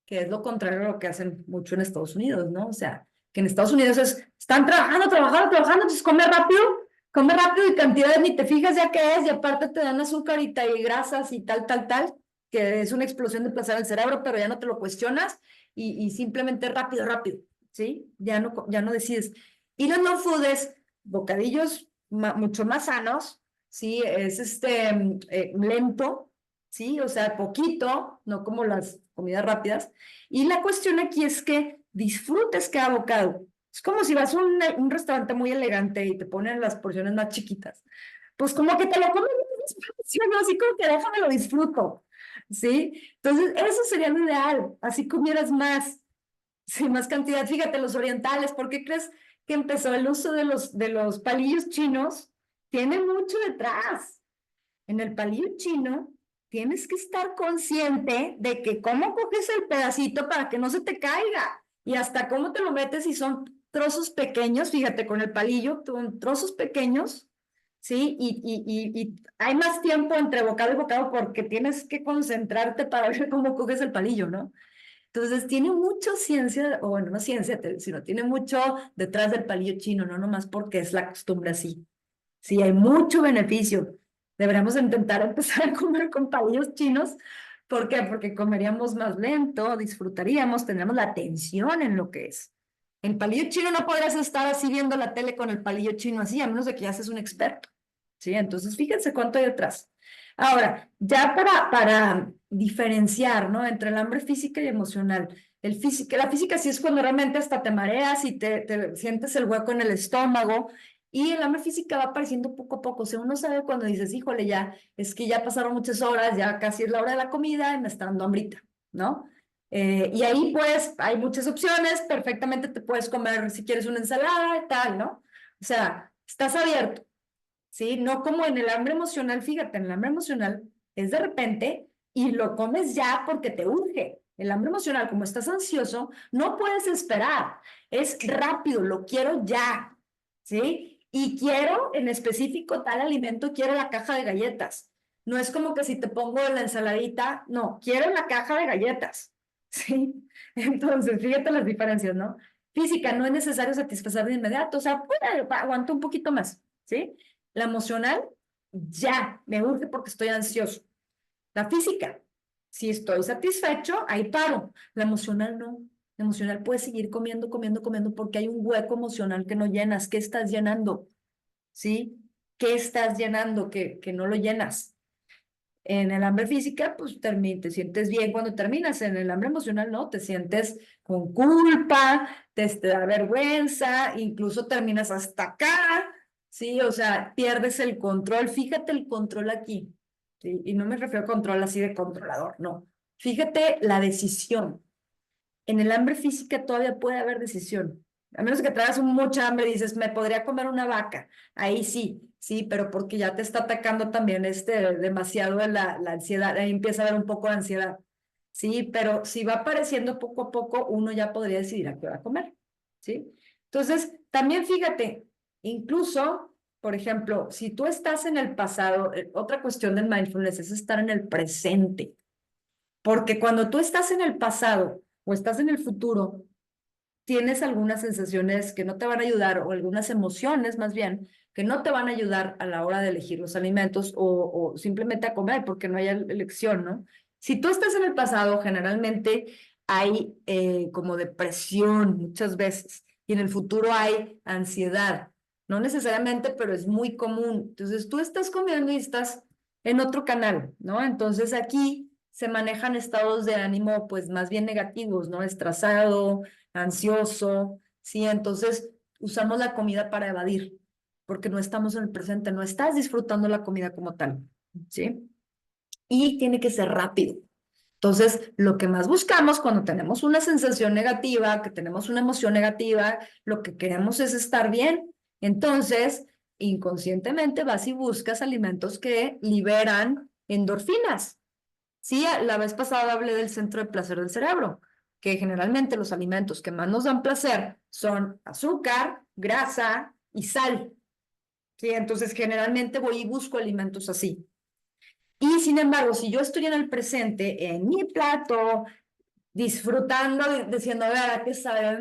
[SPEAKER 1] que es lo contrario a lo que hacen mucho en Estados Unidos, ¿no? O sea, que en Estados Unidos están trabajando, entonces come rápido y cantidades ni te fijas ya qué es, y aparte te dan azúcar y grasas y tal, que es una explosión de placer al cerebro, pero ya no te lo cuestionas y simplemente rápido, ¿sí? Ya no decides. Y los no food es bocadillos mucho más sanos, ¿sí? Es lento, ¿sí? O sea, poquito, no como las comidas rápidas. Y la cuestión aquí es que disfrutes cada bocado. Es como si vas a un restaurante muy elegante y te ponen las porciones más chiquitas. Pues como que te lo comes más despacio, ¿no? Así como que déjame lo disfruto, ¿sí? Entonces, eso sería lo ideal, así comieras más, sí, más cantidad. Fíjate, los orientales, ¿por qué crees que empezó el uso de los palillos chinos? Tiene mucho detrás. En el palillo chino tienes que estar consciente de que cómo coges el pedacito para que no se te caiga y hasta cómo te lo metes si son trozos pequeños, fíjate, con el palillo, con trozos pequeños, ¿sí? Y hay más tiempo entre bocado y bocado porque tienes que concentrarte para ver cómo coges el palillo, ¿no? Entonces tiene mucho ciencia, o bueno, no ciencia, sino tiene mucho detrás del palillo chino, no nomás porque es la costumbre así. Sí, hay mucho beneficio. Deberíamos intentar empezar a comer con palillos chinos. ¿Por qué? Porque comeríamos más lento, disfrutaríamos, tendríamos la atención en lo que es. El palillo chino no podrías estar así viendo la tele con el palillo chino así, a menos de que ya seas un experto. ¿Sí? Entonces, fíjense cuánto hay detrás. Ahora, ya para diferenciar, ¿no? Entre el hambre física y emocional. La física sí es cuando realmente hasta te mareas y te sientes el hueco en el estómago, y el hambre física va apareciendo poco a poco. O sea, uno sabe cuando dices, híjole, ya, es que ya pasaron muchas horas, ya casi es la hora de la comida y me está dando hambrita, ¿no? Y ahí pues hay muchas opciones, perfectamente te puedes comer si quieres una ensalada y tal, ¿no? O sea, estás abierto, ¿sí? No como en el hambre emocional, fíjate, en el hambre emocional es de repente y lo comes ya porque te urge. El hambre emocional, como estás ansioso, no puedes esperar, es rápido, lo quiero ya, ¿sí? Y quiero en específico tal alimento, quiero la caja de galletas. No es como que si te pongo la ensaladita, no, quiero la caja de galletas, ¿sí? Entonces, fíjate las diferencias, ¿no? Física, no es necesario satisfacer de inmediato, o sea, aguanta un poquito más, ¿sí? La emocional, ya, me urge porque estoy ansioso. La física, si estoy satisfecho, ahí paro. La emocional no. La emocional puedes seguir comiendo, porque hay un hueco emocional que no llenas. ¿Qué estás llenando? ¿Sí? ¿Qué estás llenando que no lo llenas? En el hambre física, pues te sientes bien cuando terminas. En el hambre emocional, no, te sientes con culpa, te da vergüenza, incluso terminas hasta acá, ¿sí? O sea, pierdes el control. Fíjate el control aquí, ¿sí? Y no me refiero a control así de controlador, no. Fíjate la decisión. En el hambre física todavía puede haber decisión. A menos que traigas mucha hambre y dices, me podría comer una vaca. Ahí sí, pero porque ya te está atacando también demasiado la ansiedad. Ahí empieza a haber un poco de ansiedad. Sí, pero si va apareciendo poco a poco, uno ya podría decidir a qué hora comer. ¿Sí? Entonces, también fíjate, incluso, por ejemplo, si tú estás en el pasado, otra cuestión del mindfulness es estar en el presente. Porque cuando tú estás en el pasado o estás en el futuro, tienes algunas sensaciones que no te van a ayudar o algunas emociones más bien que no te van a ayudar a la hora de elegir los alimentos o simplemente a comer porque no hay elección, ¿no? Si tú estás en el pasado, generalmente hay como depresión muchas veces y en el futuro hay ansiedad. No necesariamente, pero es muy común. Entonces tú estás comiendo y estás en otro canal, ¿no? Entonces aquí se manejan estados de ánimo pues más bien negativos, ¿no? Estresado, ansioso, ¿sí? Entonces usamos la comida para evadir, porque no estamos en el presente, no estás disfrutando la comida como tal, ¿sí? Y tiene que ser rápido. Entonces, lo que más buscamos cuando tenemos una sensación negativa, que tenemos una emoción negativa, lo que queremos es estar bien. Entonces, inconscientemente vas y buscas alimentos que liberan endorfinas. Sí, la vez pasada hablé del centro de placer del cerebro, que generalmente los alimentos que más nos dan placer son azúcar, grasa y sal. Sí, entonces generalmente voy y busco alimentos así. Y sin embargo, si yo estoy en el presente, en mi plato, disfrutando, diciendo, a ver, ¿a qué sabe?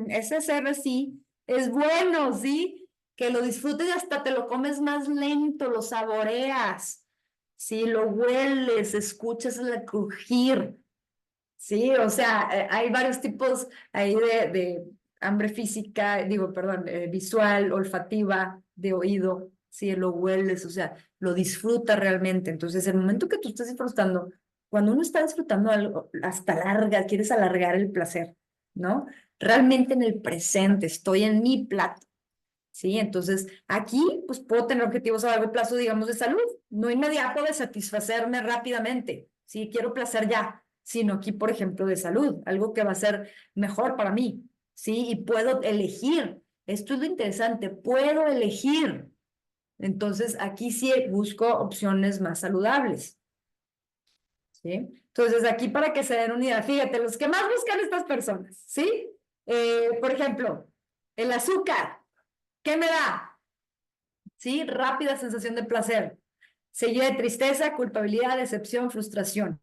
[SPEAKER 1] Ese CR sí, es bueno, ¿sí? Que lo disfrutes y hasta te lo comes más lento, lo saboreas, ¿sí? Lo hueles, escuchas el crujir, ¿sí? O sea, hay varios tipos ahí de hambre física, digo, perdón, visual, olfativa, de oído, ¿sí? Lo hueles, o sea, lo disfruta realmente. Entonces, el momento que tú estás disfrutando, cuando uno está disfrutando algo, hasta larga, quieres alargar el placer, ¿no? Realmente en el presente, estoy en mi plato, ¿sí? Entonces, aquí, pues puedo tener objetivos a largo plazo, digamos, de salud, no inmediato de satisfacerme rápidamente, ¿sí? Quiero placer ya, sino aquí, por ejemplo, de salud, algo que va a ser mejor para mí, ¿sí? Y puedo elegir. Esto es lo interesante, puedo elegir. Entonces, aquí sí busco opciones más saludables, ¿sí? Entonces, aquí para que se den una idea, fíjate, los que más buscan estas personas, ¿sí? Por ejemplo, el azúcar, ¿qué me da? ¿Sí? Rápida sensación de placer, seguida de tristeza, culpabilidad, decepción, frustración.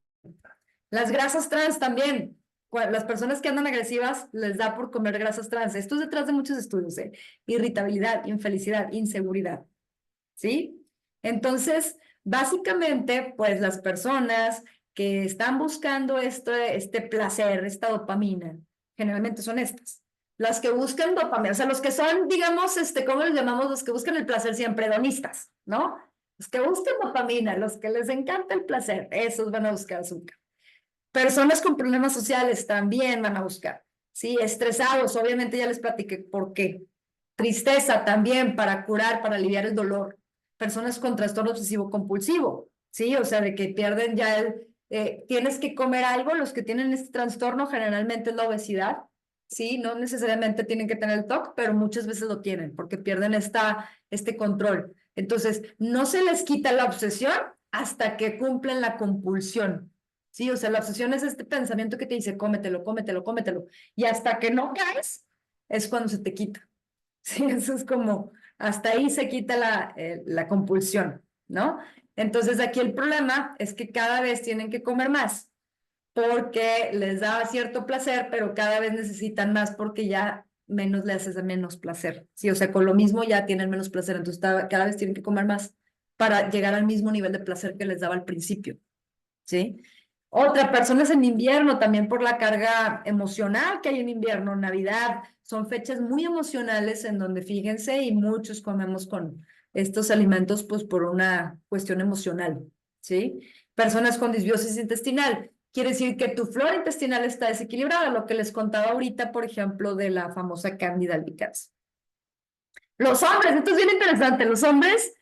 [SPEAKER 1] Las grasas trans también. Las personas que andan agresivas les da por comer grasas trans. Esto es detrás de muchos estudios, ¿eh? Irritabilidad, infelicidad, inseguridad, ¿sí? Entonces, básicamente, pues las personas que están buscando este placer, esta dopamina, generalmente son estas. Las que buscan dopamina, o sea, los que son, digamos, ¿cómo les llamamos? Los que buscan el placer siempre, hedonistas, ¿no? Los que buscan dopamina, los que les encanta el placer, esos van a buscar azúcar. Personas con problemas sociales también van a buscar, ¿sí? Estresados, obviamente ya les platiqué por qué. Tristeza también para curar, para aliviar el dolor. Personas con trastorno obsesivo compulsivo, ¿sí? O sea, de que pierden ya tienes que comer algo, los que tienen este trastorno generalmente es la obesidad, ¿sí? No necesariamente tienen que tener el TOC, pero muchas veces lo tienen porque pierden este control. Entonces, no se les quita la obsesión hasta que cumplen la compulsión. Sí, o sea, la obsesión es este pensamiento que te dice, cómetelo, cómetelo, cómetelo. Y hasta que no caes, es cuando se te quita. Sí, eso es como, hasta ahí se quita la compulsión, ¿no? Entonces aquí el problema es que cada vez tienen que comer más porque les da cierto placer, pero cada vez necesitan más porque ya menos les hace menos placer. Sí, o sea, con lo mismo ya tienen menos placer, entonces cada vez tienen que comer más para llegar al mismo nivel de placer que les daba al principio. ¿Sí? Otra, personas en invierno, también por la carga emocional que hay en invierno, Navidad, son fechas muy emocionales en donde, fíjense, y muchos comemos con estos alimentos, pues por una cuestión emocional, ¿sí? Personas con disbiosis intestinal, quiere decir que tu flora intestinal está desequilibrada, lo que les contaba ahorita, por ejemplo, de la famosa Candida albicans. Los hombres, esto es bien interesante, los hombres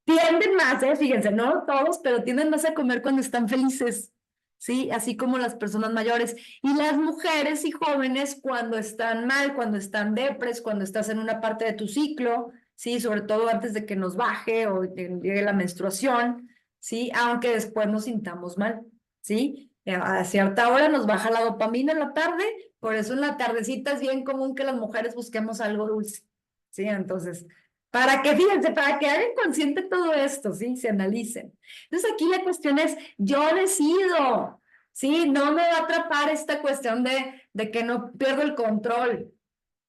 [SPEAKER 1] tienden más, fíjense, no todos, pero tienden más a comer cuando están felices, ¿sí? Así como las personas mayores. Y las mujeres y jóvenes cuando están mal, cuando están depres, cuando estás en una parte de tu ciclo, ¿sí? Sobre todo antes de que nos baje o llegue la menstruación, ¿sí? Aunque después nos sintamos mal, ¿sí? A cierta hora nos baja la dopamina en la tarde, por eso en la tardecita es bien común que las mujeres busquemos algo dulce. Sí, entonces, para que, fíjense, para que hagan consciente todo esto, ¿sí? Se analicen. Entonces, aquí la cuestión es, yo decido, ¿sí? No me va a atrapar esta cuestión de que no pierdo el control,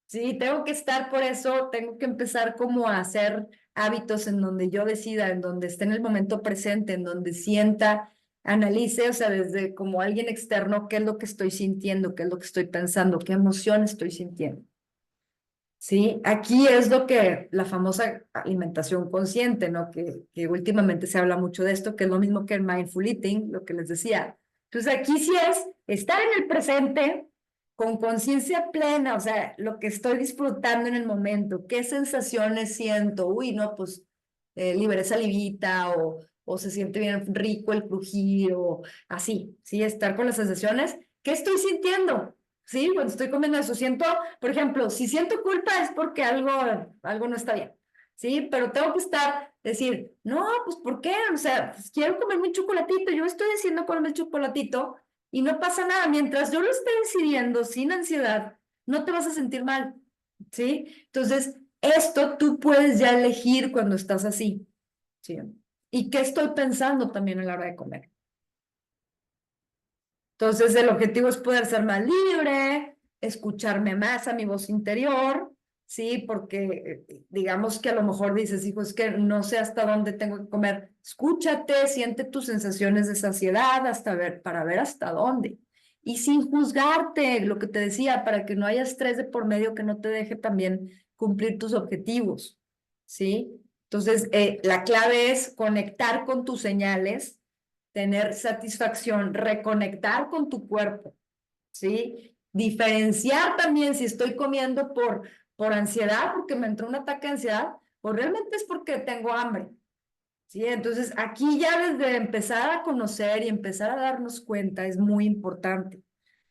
[SPEAKER 1] ¿sí? Tengo que estar por eso, tengo que empezar como a hacer hábitos en donde yo decida, en donde esté en el momento presente, en donde sienta, analice, o sea, desde como alguien externo, qué es lo que estoy sintiendo, qué es lo que estoy pensando, qué emoción estoy sintiendo. Sí, aquí es lo que la famosa alimentación consciente, ¿no? Que últimamente se habla mucho de esto, que es lo mismo que el mindful eating, lo que les decía. Entonces aquí sí es estar en el presente con conciencia plena, o sea, lo que estoy disfrutando en el momento, qué sensaciones siento, uy, no, pues liberé salivita o se siente bien rico el crujir o así, sí, estar con las sensaciones, ¿qué estoy sintiendo? Sí, cuando estoy comiendo eso, siento, por ejemplo, si siento culpa es porque algo no está bien. ¿sí? Pero tengo que decir, no, pues ¿por qué? O sea, pues, quiero comerme un chocolatito, yo estoy diciendo comerme el chocolatito y no pasa nada. Mientras yo lo esté decidiendo sin ansiedad, no te vas a sentir mal, ¿sí? Entonces, esto tú puedes ya elegir cuando estás así, ¿sí? ¿Y qué estoy pensando también a la hora de comer? Entonces, el objetivo es poder ser más libre, escucharme más a mi voz interior, ¿sí? Porque digamos que a lo mejor dices, hijo, es que no sé hasta dónde tengo que comer. Escúchate, siente tus sensaciones de saciedad para ver hasta dónde. Y sin juzgarte, lo que te decía, para que no haya estrés de por medio que no te deje también cumplir tus objetivos, ¿sí? Entonces, la clave es conectar con tus señales, tener satisfacción, reconectar con tu cuerpo, ¿sí? Diferenciar también si estoy comiendo por ansiedad, porque me entró un ataque de ansiedad, o realmente es porque tengo hambre, ¿sí? Entonces, aquí ya desde empezar a conocer y empezar a darnos cuenta es muy importante,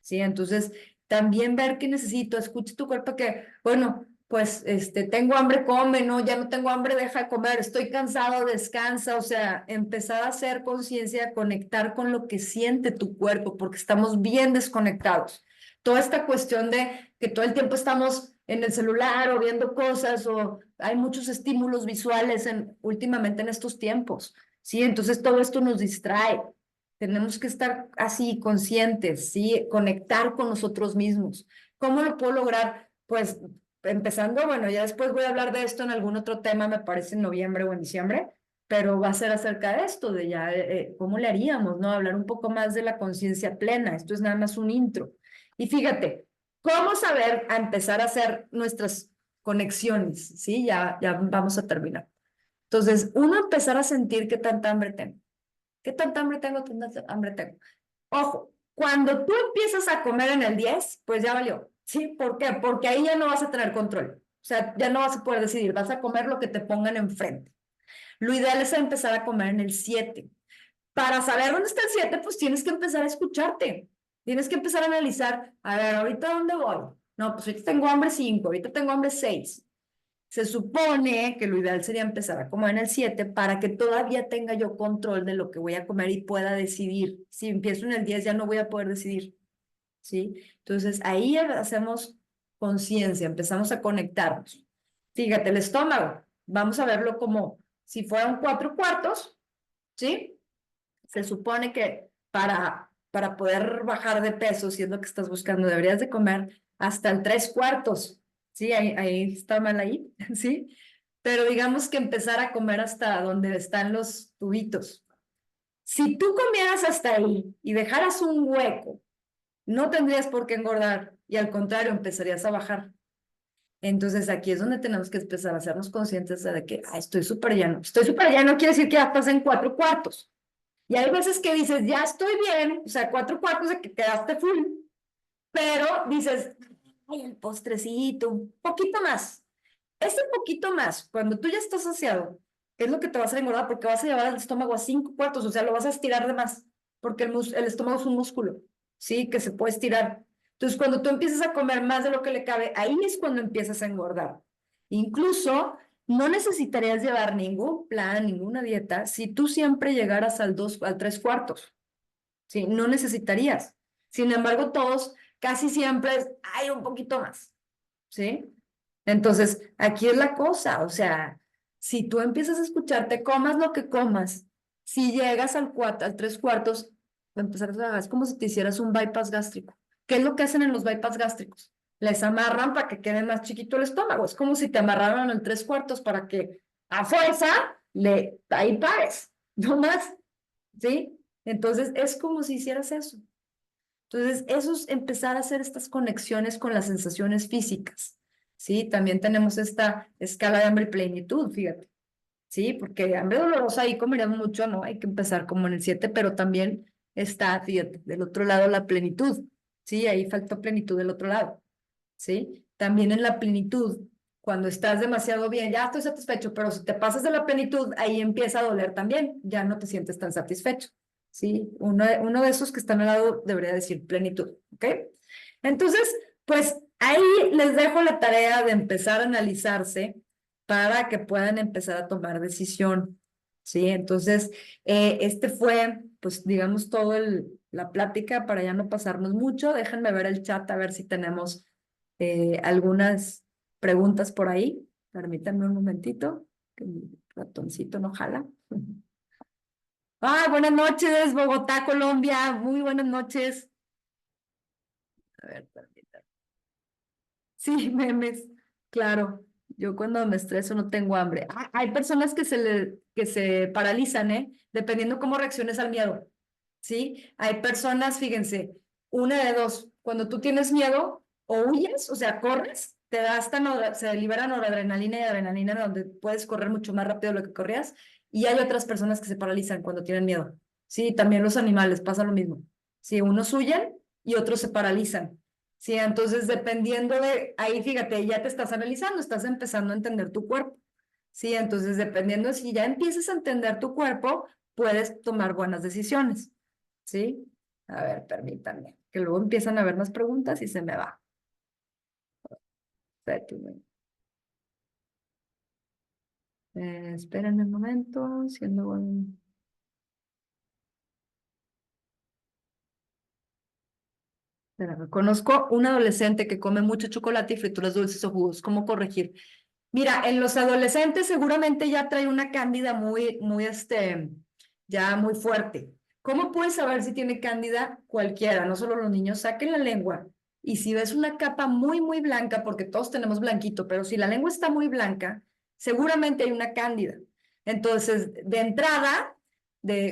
[SPEAKER 1] ¿sí? Entonces, también ver qué necesito, escucha tu cuerpo que, bueno, pues, tengo hambre, come, no, ya no tengo hambre, deja de comer, estoy cansado, descansa, o sea, empezar a hacer conciencia, conectar con lo que siente tu cuerpo, porque estamos bien desconectados. Toda esta cuestión de que todo el tiempo estamos en el celular o viendo cosas o hay muchos estímulos visuales últimamente en estos tiempos, ¿sí? Entonces todo esto nos distrae. Tenemos que estar así conscientes, ¿sí? Conectar con nosotros mismos. ¿Cómo lo puedo lograr? Pues empezando, bueno, ya después voy a hablar de esto en algún otro tema, me parece en noviembre o en diciembre, pero va a ser acerca de esto, de ya cómo le haríamos, ¿no? Hablar un poco más de la conciencia plena. Esto es nada más un intro. Y fíjate, ¿cómo saber a empezar a hacer nuestras conexiones? ¿Sí? Ya vamos a terminar. Entonces, uno empezar a sentir qué tanta hambre tengo. ¿Qué tanta hambre tengo? ¿Qué tanta hambre tengo? Ojo, cuando tú empiezas a comer en el 10, pues ya valió. ¿Sí? ¿Por qué? Porque ahí ya no vas a tener control. O sea, ya no vas a poder decidir, vas a comer lo que te pongan enfrente. Lo ideal es empezar a comer en el 7. Para saber dónde está el 7, pues tienes que empezar a escucharte. Tienes que empezar a analizar, a ver, ahorita dónde voy. No, pues ahorita tengo hambre 5, ahorita tengo hambre 6. Se supone que lo ideal sería empezar a comer en el 7 para que todavía tenga yo control de lo que voy a comer y pueda decidir. Si empiezo en el 10 ya no voy a poder decidir, ¿sí? Entonces ahí hacemos conciencia, empezamos a conectarnos. Fíjate, el estómago, vamos a verlo como si fueran 4 cuartos, ¿sí? Se supone que para poder bajar de peso, si es lo que estás buscando, deberías de comer hasta el 3 cuartos. Sí, ahí está mal ahí, ¿sí? Pero digamos que empezar a comer hasta donde están los tubitos. Si tú comieras hasta ahí y dejaras un hueco, no tendrías por qué engordar y al contrario, empezarías a bajar. Entonces aquí es donde tenemos que empezar a hacernos conscientes de que estoy súper lleno. Estoy súper lleno quiere decir que ya estás en 4 cuartos. Y hay veces que dices, ya estoy bien, o sea, 4 cuartos de que quedaste full, pero dices, ay, el postrecito, un poquito más. Ese poquito más, cuando tú ya estás saciado, es lo que te va a hacer engordar porque vas a llevar el estómago a 5 cuartos, o sea, lo vas a estirar de más, porque el estómago es un músculo, ¿sí? Que se puede estirar. Entonces, cuando tú empiezas a comer más de lo que le cabe, ahí es cuando empiezas a engordar. Incluso, no necesitarías llevar ningún plan, ninguna dieta, si tú siempre llegaras al 3 cuartos, ¿sí? No necesitarías. Sin embargo, todos casi siempre hay un poquito más, ¿sí? Entonces, aquí es la cosa, o sea, si tú empiezas a escucharte, comas lo que comas, si llegas al 3 cuartos, va a empezar es como si te hicieras un bypass gástrico. ¿Qué es lo que hacen en los bypass gástricos? Les amarran para que quede más chiquito el estómago. Es como si te amarraran en 3 cuartos para que a fuerza ahí pares, no más, ¿sí? Entonces, es como si hicieras eso. Entonces, eso es empezar a hacer estas conexiones con las sensaciones físicas, ¿sí? También tenemos esta escala de hambre y plenitud, fíjate, ¿sí? Porque hambre dolorosa ahí comeríamos mucho, ¿no? Hay que empezar como en el 7, pero también está, fíjate, del otro lado la plenitud, ¿sí? Ahí falta plenitud del otro lado, ¿sí? También en la plenitud, cuando estás demasiado bien, ya estoy satisfecho, pero si te pasas de la plenitud, ahí empieza a doler también, ya no te sientes tan satisfecho, ¿sí? Uno de esos que están al lado debería decir plenitud, ¿ok? Entonces, pues ahí les dejo la tarea de empezar a analizarse para que puedan empezar a tomar decisión, ¿sí? Entonces, este fue, pues, digamos, la plática para ya no pasarnos mucho. Déjenme ver el chat a ver si tenemos algunas preguntas por ahí. Permítanme un momentito, que mi ratoncito no jala. Buenas noches, Bogotá, Colombia. Muy buenas noches. A ver, permítanme. Sí, memes, claro. Yo cuando me estreso no tengo hambre. Hay personas que se paralizan, ¿eh? Dependiendo cómo reacciones al miedo, ¿sí? Hay personas, fíjense, una de dos, cuando tú tienes miedo, o huyes, o sea, corres, te da hasta, se libera noradrenalina y adrenalina, donde puedes correr mucho más rápido de lo que corrías, y hay otras personas que se paralizan cuando tienen miedo, ¿sí? También los animales, pasa lo mismo, ¿sí? Unos huyen y otros se paralizan. Sí, entonces dependiendo de, ahí fíjate, ya te estás analizando, estás empezando a entender tu cuerpo. Sí, entonces dependiendo de si ya empiezas a entender tu cuerpo, puedes tomar buenas decisiones. ¿Sí? A ver, permítanme, que luego empiezan a haber más preguntas y se me va. Espérenme. Espérenme un momento, siendo un... Espérame, conozco un adolescente que come mucho chocolate y frituras dulces o jugos. ¿Cómo corregir? Mira, en los adolescentes seguramente ya trae una cándida ya muy fuerte. ¿Cómo puedes saber si tiene cándida? Cualquiera, no solo los niños, saquen la lengua. Y si ves una capa muy blanca, porque todos tenemos blanquito, pero si la lengua está muy blanca, seguramente hay una cándida. Entonces, de entrada,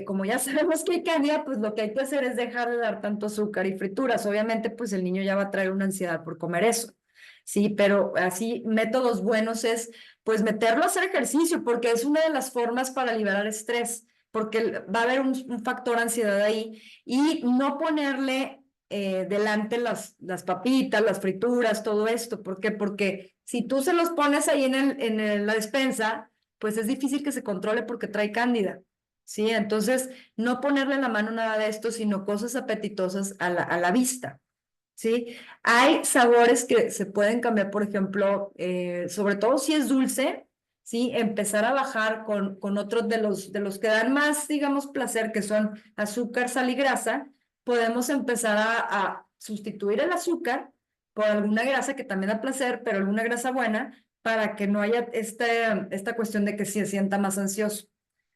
[SPEAKER 1] como ya sabemos que hay cándida, pues lo que hay que hacer es dejar de dar tanto azúcar y frituras. Obviamente, pues el niño ya va a traer una ansiedad por comer eso. Sí, pero así métodos buenos es pues meterlo a hacer ejercicio porque es una de las formas para liberar estrés, porque va a haber un factor ansiedad ahí y no ponerle delante las papitas, las frituras, todo esto. ¿Por qué? Porque si tú se los pones ahí la despensa, pues es difícil que se controle porque trae cándida. Sí, entonces no ponerle en la mano nada de esto, sino cosas apetitosas a la vista. ¿Sí? Hay sabores que se pueden cambiar, por ejemplo, sobre todo si es dulce, ¿sí? Empezar a bajar con otros de los que dan más, digamos, placer, que son azúcar, sal y grasa, podemos empezar a sustituir el azúcar por alguna grasa que también da placer, pero alguna grasa buena, para que no haya esta cuestión de que se sienta más ansioso.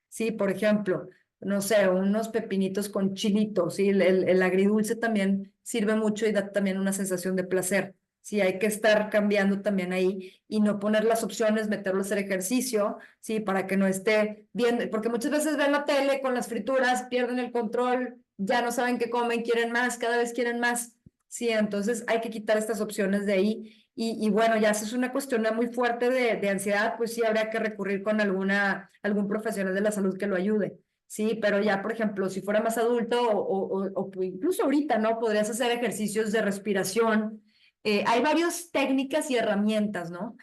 [SPEAKER 1] Sí, por ejemplo, no sé, unos pepinitos con chilitos, ¿sí? El agridulce también sirve mucho y da también una sensación de placer. Sí, hay que estar cambiando también ahí y no poner las opciones, meterlo a hacer ejercicio, sí, para que no esté viendo, porque muchas veces ven la tele con las frituras, pierden el control, ya no saben qué comen, quieren más, cada vez quieren más. Sí, entonces hay que quitar estas opciones de ahí. Y bueno, ya si es una cuestión muy fuerte de ansiedad, pues sí habría que recurrir con algún profesional de la salud que lo ayude. Sí, pero ya, por ejemplo, si fuera más adulto o incluso ahorita, ¿no? Podrías hacer ejercicios de respiración. Hay varias técnicas y herramientas, ¿no?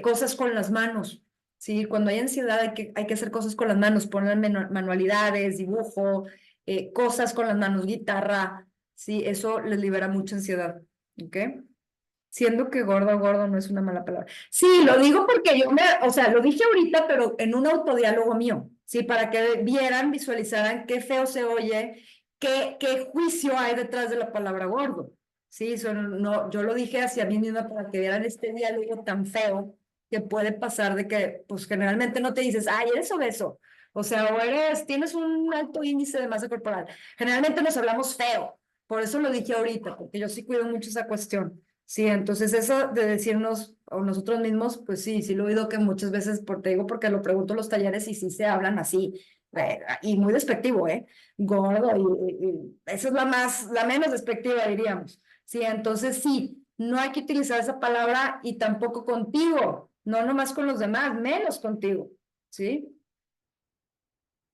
[SPEAKER 1] Cosas con las manos. Sí, cuando hay ansiedad hay que hacer cosas con las manos, poner manualidades, dibujo, cosas con las manos, guitarra. Sí, eso les libera mucha ansiedad. ¿Ok? Siendo que gordo no es una mala palabra. Sí, lo digo porque o sea, lo dije ahorita, pero en un autodiálogo mío, sí, para que vieran, visualizaran qué feo se oye, qué juicio hay detrás de la palabra gordo. Sí, no, yo lo dije hacia mí misma para que vieran este diálogo tan feo que puede pasar de que, pues generalmente no te dices, ay, eres obeso, o sea, tienes un alto índice de masa corporal. Generalmente nos hablamos feo, por eso lo dije ahorita, porque yo sí cuido mucho esa cuestión. Sí, entonces eso de decirnos a nosotros mismos, pues sí, sí lo he oído que muchas veces, te digo porque lo pregunto en los talleres y sí se hablan así, y muy despectivo, ¿eh? Gordo, y esa es la menos despectiva, diríamos. Sí, entonces sí, no hay que utilizar esa palabra y tampoco contigo, no nomás con los demás, menos contigo, ¿sí?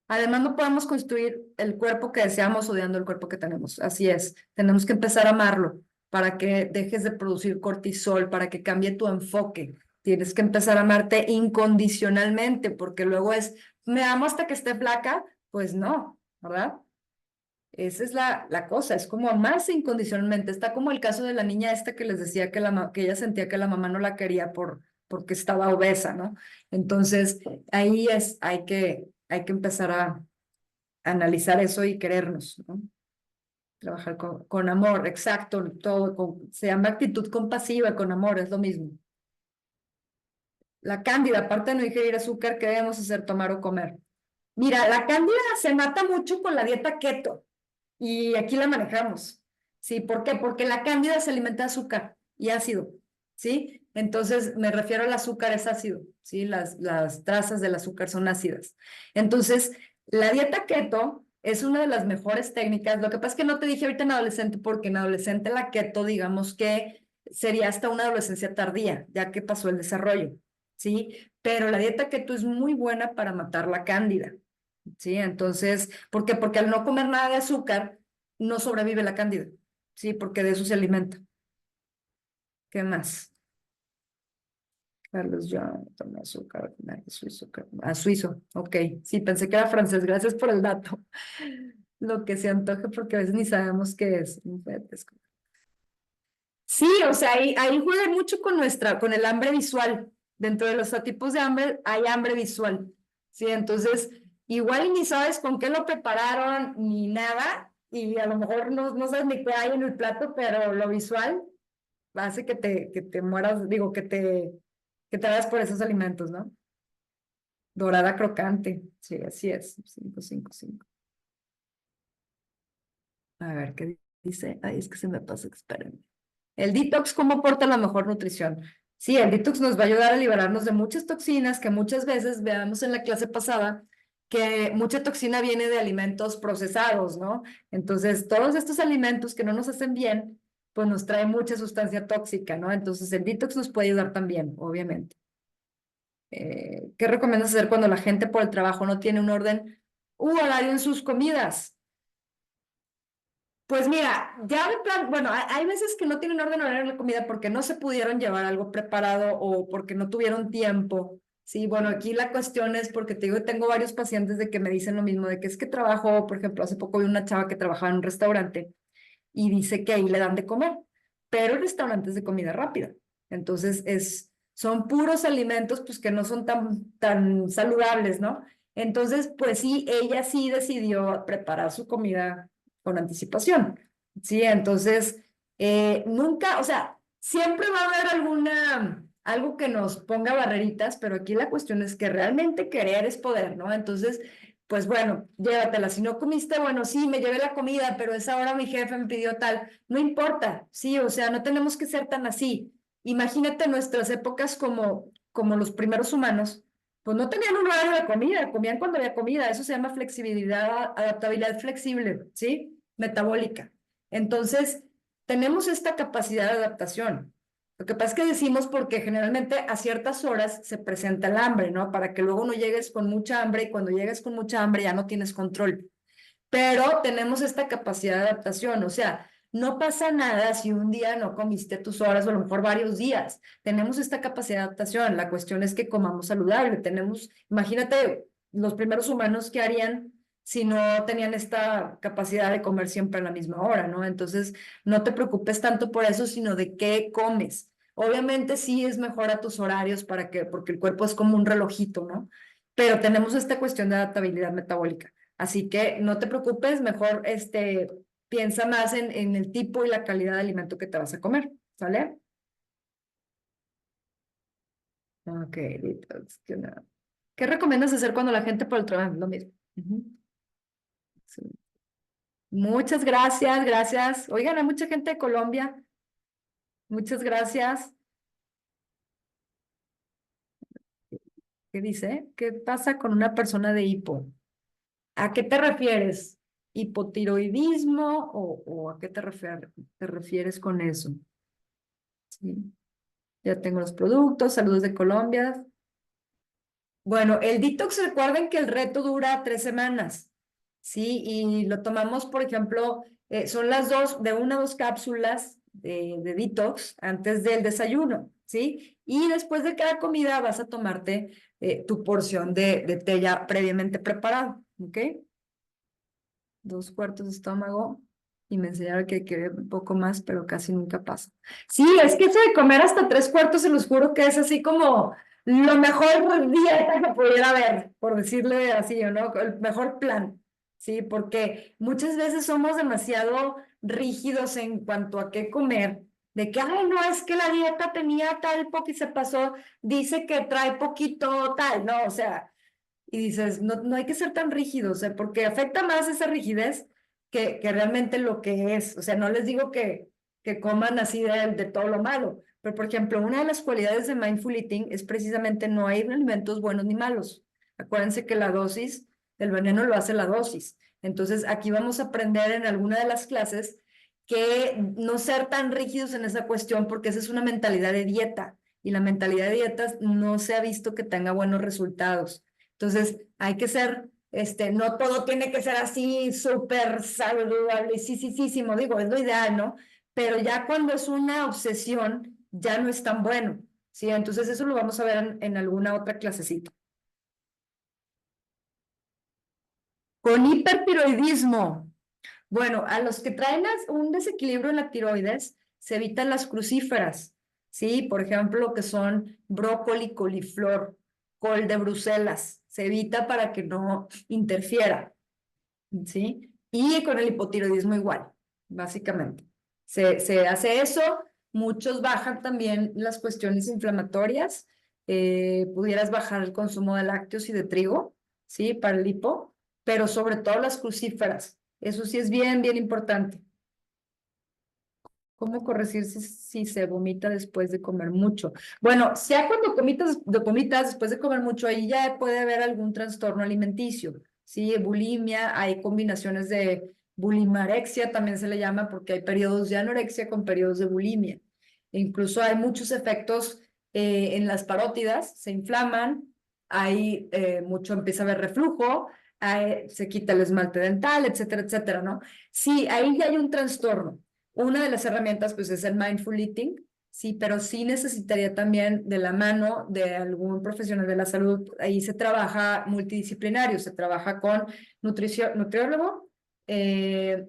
[SPEAKER 1] Además, no podemos construir el cuerpo que deseamos odiando el cuerpo que tenemos. Así es. Tenemos que empezar a amarlo para que dejes de producir cortisol, para que cambie tu enfoque. Tienes que empezar a amarte incondicionalmente, porque luego me amo hasta que esté flaca. Pues no, ¿verdad? Esa es la cosa, es como amarse incondicionalmente. Está como el caso de la niña esta que les decía que ella sentía que la mamá no la quería porque estaba obesa, ¿no? Entonces, ahí hay que empezar a analizar eso y querernos, ¿no? Trabajar con amor, exacto, todo, se llama actitud compasiva con amor, es lo mismo. La cándida, aparte de no ingerir azúcar, ¿qué debemos hacer, tomar o comer? Mira, la cándida se mata mucho con la dieta keto y aquí la manejamos. ¿Sí? ¿Por qué? Porque la cándida se alimenta de azúcar y ácido, ¿sí? Entonces, me refiero al azúcar es ácido, ¿sí? Las trazas del azúcar son ácidas. Entonces, la dieta keto es una de las mejores técnicas. Lo que pasa es que no te dije ahorita en adolescente, porque en adolescente la keto, digamos que sería hasta una adolescencia tardía, ya que pasó el desarrollo, ¿sí? Pero la dieta keto es muy buena para matar la cándida. ¿Sí? Entonces, ¿por qué? Porque al no comer nada de azúcar, no sobrevive la cándida, ¿sí? Porque de eso se alimenta. ¿Qué más? Carlos John, toma azúcar, suizo, suizo, ok. Sí, pensé que era francés, gracias por el dato. Lo que se antoje, porque a veces ni sabemos qué es. Sí, o sea, ahí juega mucho con el hambre visual. Dentro de los tipos de hambre hay hambre visual. Sí, entonces, igual y ni sabes con qué lo prepararon ni nada, y a lo mejor no sabes ni qué hay en el plato, pero lo visual hace que te mueras, digo, que te hagas por esos alimentos, ¿no? Dorada crocante. Sí, así es. 555. A ver, ¿qué dice? Ay, es que se me pasa, espérenme. El detox, ¿cómo aporta la mejor nutrición? Sí, el detox nos va a ayudar a liberarnos de muchas toxinas que muchas veces, veamos en la clase pasada, que mucha toxina viene de alimentos procesados, ¿no? Entonces, todos estos alimentos que no nos hacen bien, pues nos traen mucha sustancia tóxica, ¿no? Entonces, el detox nos puede ayudar también, obviamente. ¿Qué recomiendas hacer cuando la gente por el trabajo no tiene un orden u horario en sus comidas? Pues mira, ya de plan, bueno, hay veces que no tienen orden horario en la comida porque no se pudieron llevar algo preparado o porque no tuvieron tiempo. Sí, bueno, aquí la cuestión es porque te digo, tengo varios pacientes de que me dicen lo mismo, de que es que trabajo, por ejemplo, hace poco vi una chava que trabajaba en un restaurante y dice que ahí le dan de comer, pero el restaurante es de comida rápida. Entonces son puros alimentos pues que no son tan saludables, ¿no? Entonces, pues sí, ella sí decidió preparar su comida con anticipación, ¿sí? Entonces, nunca, o sea, siempre va a haber algo que nos ponga barreritas, pero aquí la cuestión es que realmente querer es poder, ¿no? Entonces, pues bueno, llévatela. Si no comiste, bueno, sí, me llevé la comida, pero esa hora mi jefe me pidió tal. No importa, sí, o sea, no tenemos que ser tan así. Imagínate nuestras épocas como los primeros humanos, pues no tenían un horario de comida, comían cuando había comida. Eso se llama flexibilidad, adaptabilidad flexible, ¿sí? Metabólica. Entonces, tenemos esta capacidad de adaptación. Lo que pasa es que decimos porque generalmente a ciertas horas se presenta el hambre, ¿no? Para que luego no llegues con mucha hambre y cuando llegues con mucha hambre ya no tienes control. Pero tenemos esta capacidad de adaptación, o sea, no pasa nada si un día no comiste tus horas o a lo mejor varios días. Tenemos esta capacidad de adaptación. La cuestión es que comamos saludable. Imagínate los primeros humanos que harían si no tenían esta capacidad de comer siempre a la misma hora, ¿no? Entonces, no te preocupes tanto por eso, sino de qué comes. Obviamente sí es mejor a tus horarios porque el cuerpo es como un relojito, ¿no? Pero tenemos esta cuestión de adaptabilidad metabólica. Así que no te preocupes, mejor piensa más en el tipo y la calidad de alimento que te vas a comer, ¿sale? Ok, detox, ¿qué recomiendas hacer cuando la gente por el trabajo? Lo mismo. Ujú. Sí. Muchas gracias, gracias. Oigan, hay mucha gente de Colombia. Muchas gracias. ¿Qué dice? ¿Qué pasa con una persona de hipo? ¿A qué te refieres? ¿Hipotiroidismo o a qué te refieres con eso? Sí. Ya tengo los productos, saludos de Colombia. Bueno, el detox, recuerden que el reto dura 3 semanas, ¿sí? Y lo tomamos, por ejemplo, son de 1 a 2 cápsulas de detox antes del desayuno, ¿sí? Y después de cada comida vas a tomarte tu porción de té ya previamente preparado, ¿ok? 2 cuartos de estómago. y me enseñaron que hay que beber un poco más, pero casi nunca pasa. Sí, es que eso de comer hasta 3 cuartos, se los juro que es así como lo mejor dieta que pudiera haber, por decirle así, ¿o no? El mejor plan, ¿sí? Porque muchas veces somos demasiado rígidos en cuanto a qué comer, de que, ay, no, es que la dieta tenía tal poco y se pasó, dice que trae poquito tal, ¿no? O sea, y dices, no, no hay que ser tan rígidos, porque afecta más esa rigidez que realmente lo que es. O sea, no les digo que coman así de todo lo malo, pero por ejemplo, una de las cualidades de mindful eating es precisamente no hay alimentos buenos ni malos. Acuérdense que la dosis, el veneno lo hace la dosis. Entonces, aquí vamos a aprender en alguna de las clases que no ser tan rígidos en esa cuestión, porque esa es una mentalidad de dieta, y la mentalidad de dietas no se ha visto que tenga buenos resultados. Entonces, hay que ser, no todo tiene que ser así súper saludable, sí, sí, sí, sí, digo, es lo ideal, ¿no? Pero ya cuando es una obsesión, ya no es tan bueno, ¿sí? Entonces, eso lo vamos a ver en alguna otra clasecita. Con hipertiroidismo. Bueno, a los que traen un desequilibrio en la tiroides, se evitan las crucíferas, ¿sí? Por ejemplo, lo que son brócoli, coliflor, col de Bruselas, se evita para que no interfiera, ¿sí? Y con el hipotiroidismo igual, básicamente. Se hace eso, muchos bajan también las cuestiones inflamatorias, pudieras bajar el consumo de lácteos y de trigo, ¿sí? Para el hipo, pero sobre todo las crucíferas. Eso sí es bien, bien importante. ¿Cómo corregir si se vomita después de comer mucho? Bueno, ya cuando vomitas después de comer mucho, ahí ya puede haber algún trastorno alimenticio, ¿sí? Bulimia, hay combinaciones de bulimarexia, también se le llama, porque hay periodos de anorexia con periodos de bulimia. E incluso hay muchos efectos en las parótidas, se inflaman, hay empieza a haber reflujo, se quita el esmalte dental, etcétera, etcétera, ¿no? Sí, ahí ya hay un trastorno. Una de las herramientas, pues, es el mindful eating, sí, pero sí necesitaría también de la mano de algún profesional de la salud. Ahí se trabaja multidisciplinario, se trabaja con nutriólogo,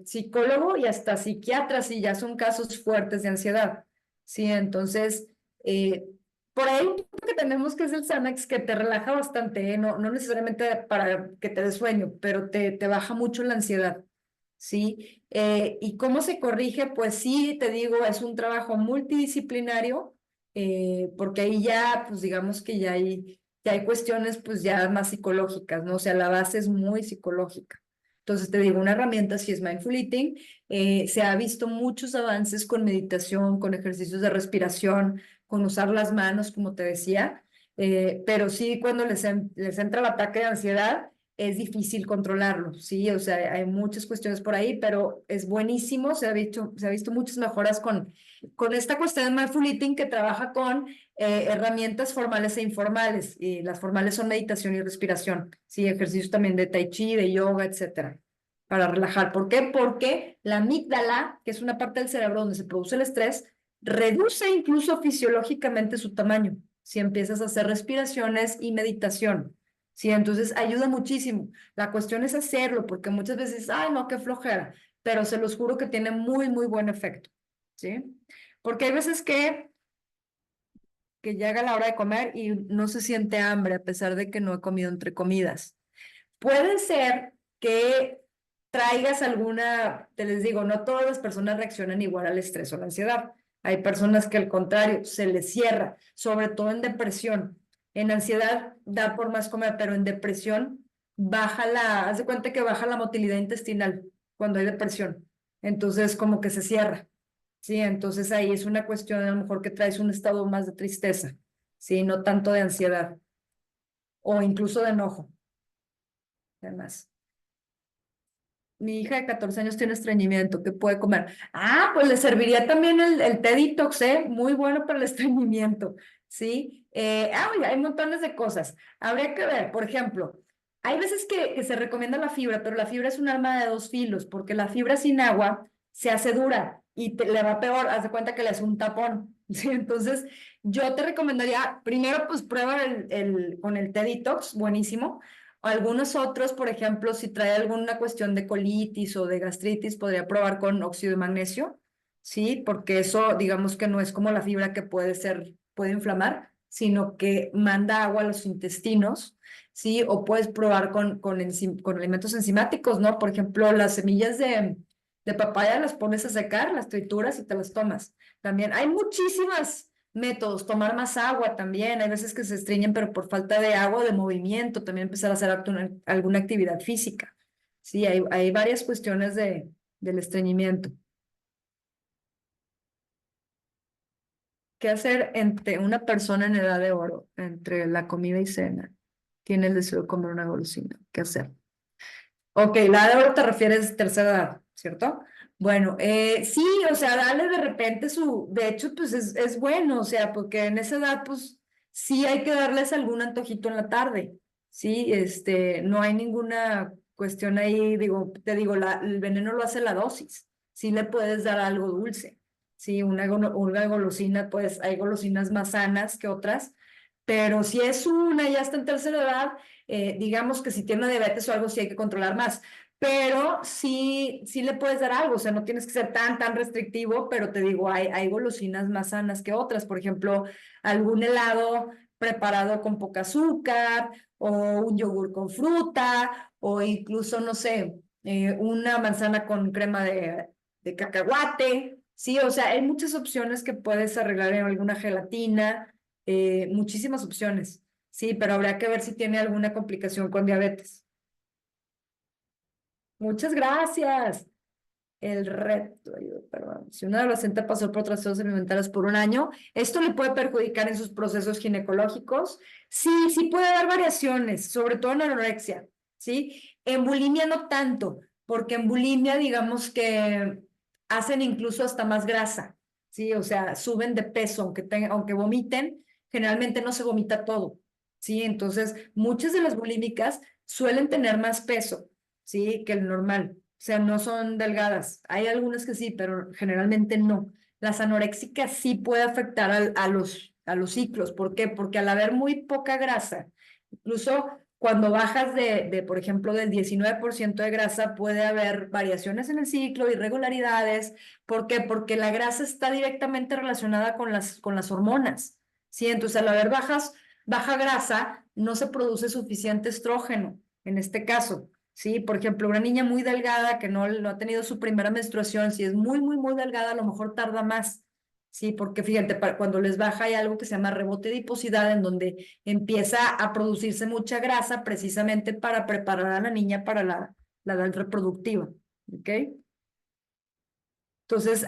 [SPEAKER 1] psicólogo y hasta psiquiatra, si ya son casos fuertes de ansiedad, sí. Entonces, por ahí que tenemos que es el Xanax, que te relaja bastante, ¿eh? No, no necesariamente para que te dé sueño, pero te baja mucho la ansiedad. ¿Sí? ¿Y cómo se corrige? Pues sí, te digo, es un trabajo multidisciplinario, porque ahí ya, pues digamos que ya hay cuestiones pues ya más psicológicas, ¿no? O sea, la base es muy psicológica. Entonces, te digo, una herramienta sí es mindful eating. Se ha visto muchos avances con meditación, con ejercicios de respiración, con usar las manos, como te decía, pero sí, cuando les entra el ataque de ansiedad, es difícil controlarlo, ¿sí? O sea, hay muchas cuestiones por ahí, pero es buenísimo, se ha visto muchas mejoras con esta cuestión de mindful eating, que trabaja con herramientas formales e informales, y las formales son meditación y respiración, ¿sí? Ejercicios también de tai chi, de yoga, etcétera, para relajar. ¿Por qué? Porque la amígdala, que es una parte del cerebro donde se produce el estrés, reduce incluso fisiológicamente su tamaño si empiezas a hacer respiraciones y meditación. Sí, entonces ayuda muchísimo. La cuestión es hacerlo, porque muchas veces, ay, no, qué flojera, pero se los juro que tiene muy, muy buen efecto, ¿sí? Porque hay veces que llega la hora de comer y no se siente hambre a pesar de que no he comido entre comidas. Puede ser que traigas alguna, te les digo, no todas las personas reaccionan igual al estrés o la ansiedad. Hay personas que al contrario, se les cierra, sobre todo en depresión. En ansiedad da por más comer, pero en depresión haz de cuenta que baja la motilidad intestinal cuando hay depresión. Entonces como que se cierra, ¿sí? Entonces ahí es una cuestión a lo mejor que traes un estado más de tristeza, ¿sí? No tanto de ansiedad o incluso de enojo, además. Mi hija de 14 años tiene estreñimiento, ¿qué puede comer? Ah, pues le serviría también el té detox, ¿eh? Muy bueno para el estreñimiento, ¿sí? Oye, hay montones de cosas. Habría que ver, por ejemplo, hay veces que se recomienda la fibra, pero la fibra es un arma de dos filos, porque la fibra sin agua se hace dura y le va peor, haz de cuenta que le hace un tapón, ¿sí? Entonces, yo te recomendaría, primero, pues prueba con el té detox, buenísimo. Algunos otros, por ejemplo, si trae alguna cuestión de colitis o de gastritis, podría probar con óxido de magnesio, ¿sí? Porque eso, digamos que no es como la fibra que puede inflamar, sino que manda agua a los intestinos, ¿sí? O puedes probar con alimentos enzimáticos, ¿no? Por ejemplo, las semillas de papaya las pones a secar, las trituras y te las tomas. También hay muchísimas métodos, tomar más agua también, hay veces que se estreñen, pero por falta de agua, de movimiento, también empezar a hacer alguna actividad física. Sí, hay varias cuestiones del estreñimiento. ¿Qué hacer entre una persona en edad de oro, entre la comida y cena? Tiene el deseo de comer una golosina. ¿Qué hacer? Ok, la edad de oro te refieres tercera edad, ¿cierto? Bueno, sí, o sea, dale de repente de hecho, pues es bueno, o sea, porque en esa edad, pues sí hay que darles algún antojito en la tarde, sí, no hay ninguna cuestión ahí, digo, te digo, el veneno lo hace la dosis, sí le puedes dar algo dulce, sí, una golosina, pues hay golosinas más sanas que otras, pero si es ya está en tercera edad, digamos que si tiene diabetes o algo, sí hay que controlar más. Pero sí le puedes dar algo, o sea, no tienes que ser tan restrictivo, pero te digo, hay golosinas más sanas que otras. Por ejemplo, algún helado preparado con poca azúcar, o un yogur con fruta, o incluso, no sé, una manzana con crema de cacahuate. Sí, o sea, hay muchas opciones que puedes arreglar en alguna gelatina, muchísimas opciones. Sí, pero habrá que ver si tiene alguna complicación con diabetes. Muchas gracias. El reto, perdón. Si un adolescente pasó por trastornos alimentarios por un año, esto le puede perjudicar en sus procesos ginecológicos. Sí, sí puede dar variaciones, sobre todo en anorexia, ¿sí? En bulimia no tanto, porque en bulimia digamos que hacen incluso hasta más grasa, ¿sí? O sea, suben de peso, aunque vomiten, generalmente no se vomita todo, ¿sí? Entonces, muchas de las bulímicas suelen tener más peso, ¿sí? Que el normal. O sea, no son delgadas. Hay algunas que sí, pero generalmente no. Las anoréxicas sí puede afectar a los ciclos. ¿Por qué? Porque al haber muy poca grasa, incluso cuando bajas por ejemplo, del 19% de grasa, puede haber variaciones en el ciclo, irregularidades. ¿Por qué? Porque la grasa está directamente relacionada con las hormonas. ¿Sí? Entonces, al haber baja grasa, no se produce suficiente estrógeno, en este caso. Sí, por ejemplo, una niña muy delgada que no ha tenido su primera menstruación, si es muy delgada, a lo mejor tarda más. Sí, porque fíjate, cuando les baja hay algo que se llama rebote de adiposidad, en donde empieza a producirse mucha grasa precisamente para preparar a la niña para la edad reproductiva. ¿Ok? Entonces,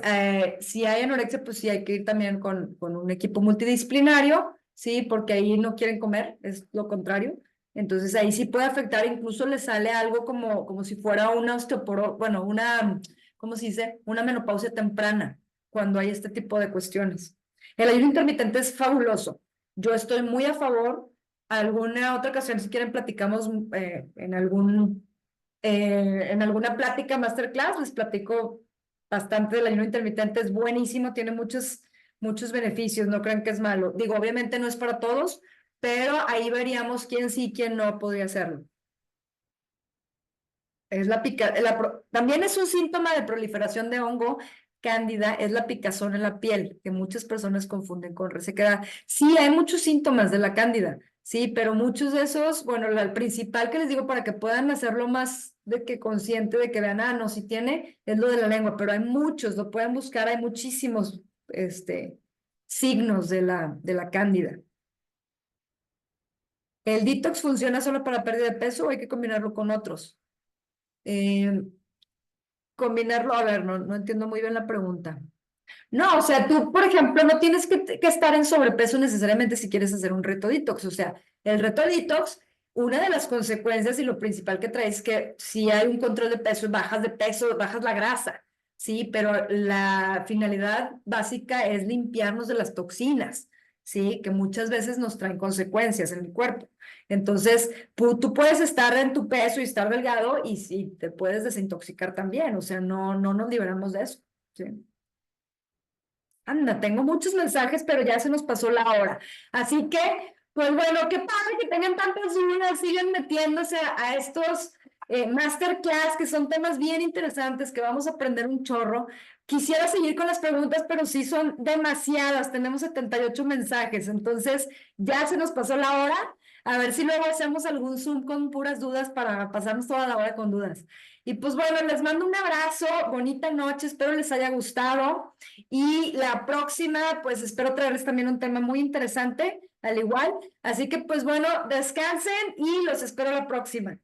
[SPEAKER 1] si hay anorexia, pues sí hay que ir también con un equipo multidisciplinario, ¿sí? Porque ahí no quieren comer, es lo contrario. Entonces, ahí sí puede afectar, incluso le sale algo como si fuera una bueno, ¿cómo se dice? Una menopausia temprana, cuando hay este tipo de cuestiones. El ayuno intermitente es fabuloso. Yo estoy muy a favor. Alguna otra ocasión, si quieren, platicamos en alguna plática masterclass, les platico bastante del ayuno intermitente, es buenísimo, tiene muchos beneficios, no crean que es malo. Digo, obviamente no es para todos, pero ahí veríamos quién sí, quién no podría hacerlo. También es un síntoma de proliferación de hongo cándida, es la picazón en la piel, que muchas personas confunden con resequedad. Sí, hay muchos síntomas de la cándida, sí, pero muchos de esos, bueno, el principal que les digo para que puedan hacerlo más de que consciente de que vean, no, si tiene, es lo de la lengua, pero hay muchos, lo pueden buscar, hay muchísimos, signos de la cándida. ¿El detox funciona solo para pérdida de peso o hay que combinarlo con otros? Eh, Combinarlo, a ver, no entiendo muy bien la pregunta. No, o sea, tú, por ejemplo, no tienes que estar en sobrepeso necesariamente si quieres hacer un reto detox. O sea, el reto detox, una de las consecuencias y lo principal que trae es que si hay un control de peso, bajas la grasa, sí, pero la finalidad básica es limpiarnos de las toxinas, sí, que muchas veces nos traen consecuencias en el cuerpo. Entonces, tú puedes estar en tu peso y estar delgado y sí, te puedes desintoxicar también. O sea, no nos liberamos de eso, sí. Anda, tengo muchos mensajes, pero ya se nos pasó la hora. Así que, Pues bueno, qué padre que tengan tantas dudas, siguen metiéndose a estos masterclass, que son temas bien interesantes, que vamos a aprender un chorro. Quisiera seguir con las preguntas, pero sí son demasiadas, tenemos 78 mensajes, entonces ya se nos pasó la hora. A ver si luego hacemos algún Zoom con puras dudas para pasarnos toda la hora con dudas. Y pues bueno, les mando un abrazo, bonita noche, espero les haya gustado. Y la próxima, pues espero traerles también un tema muy interesante, al igual. Así que pues bueno, descansen y los espero la próxima.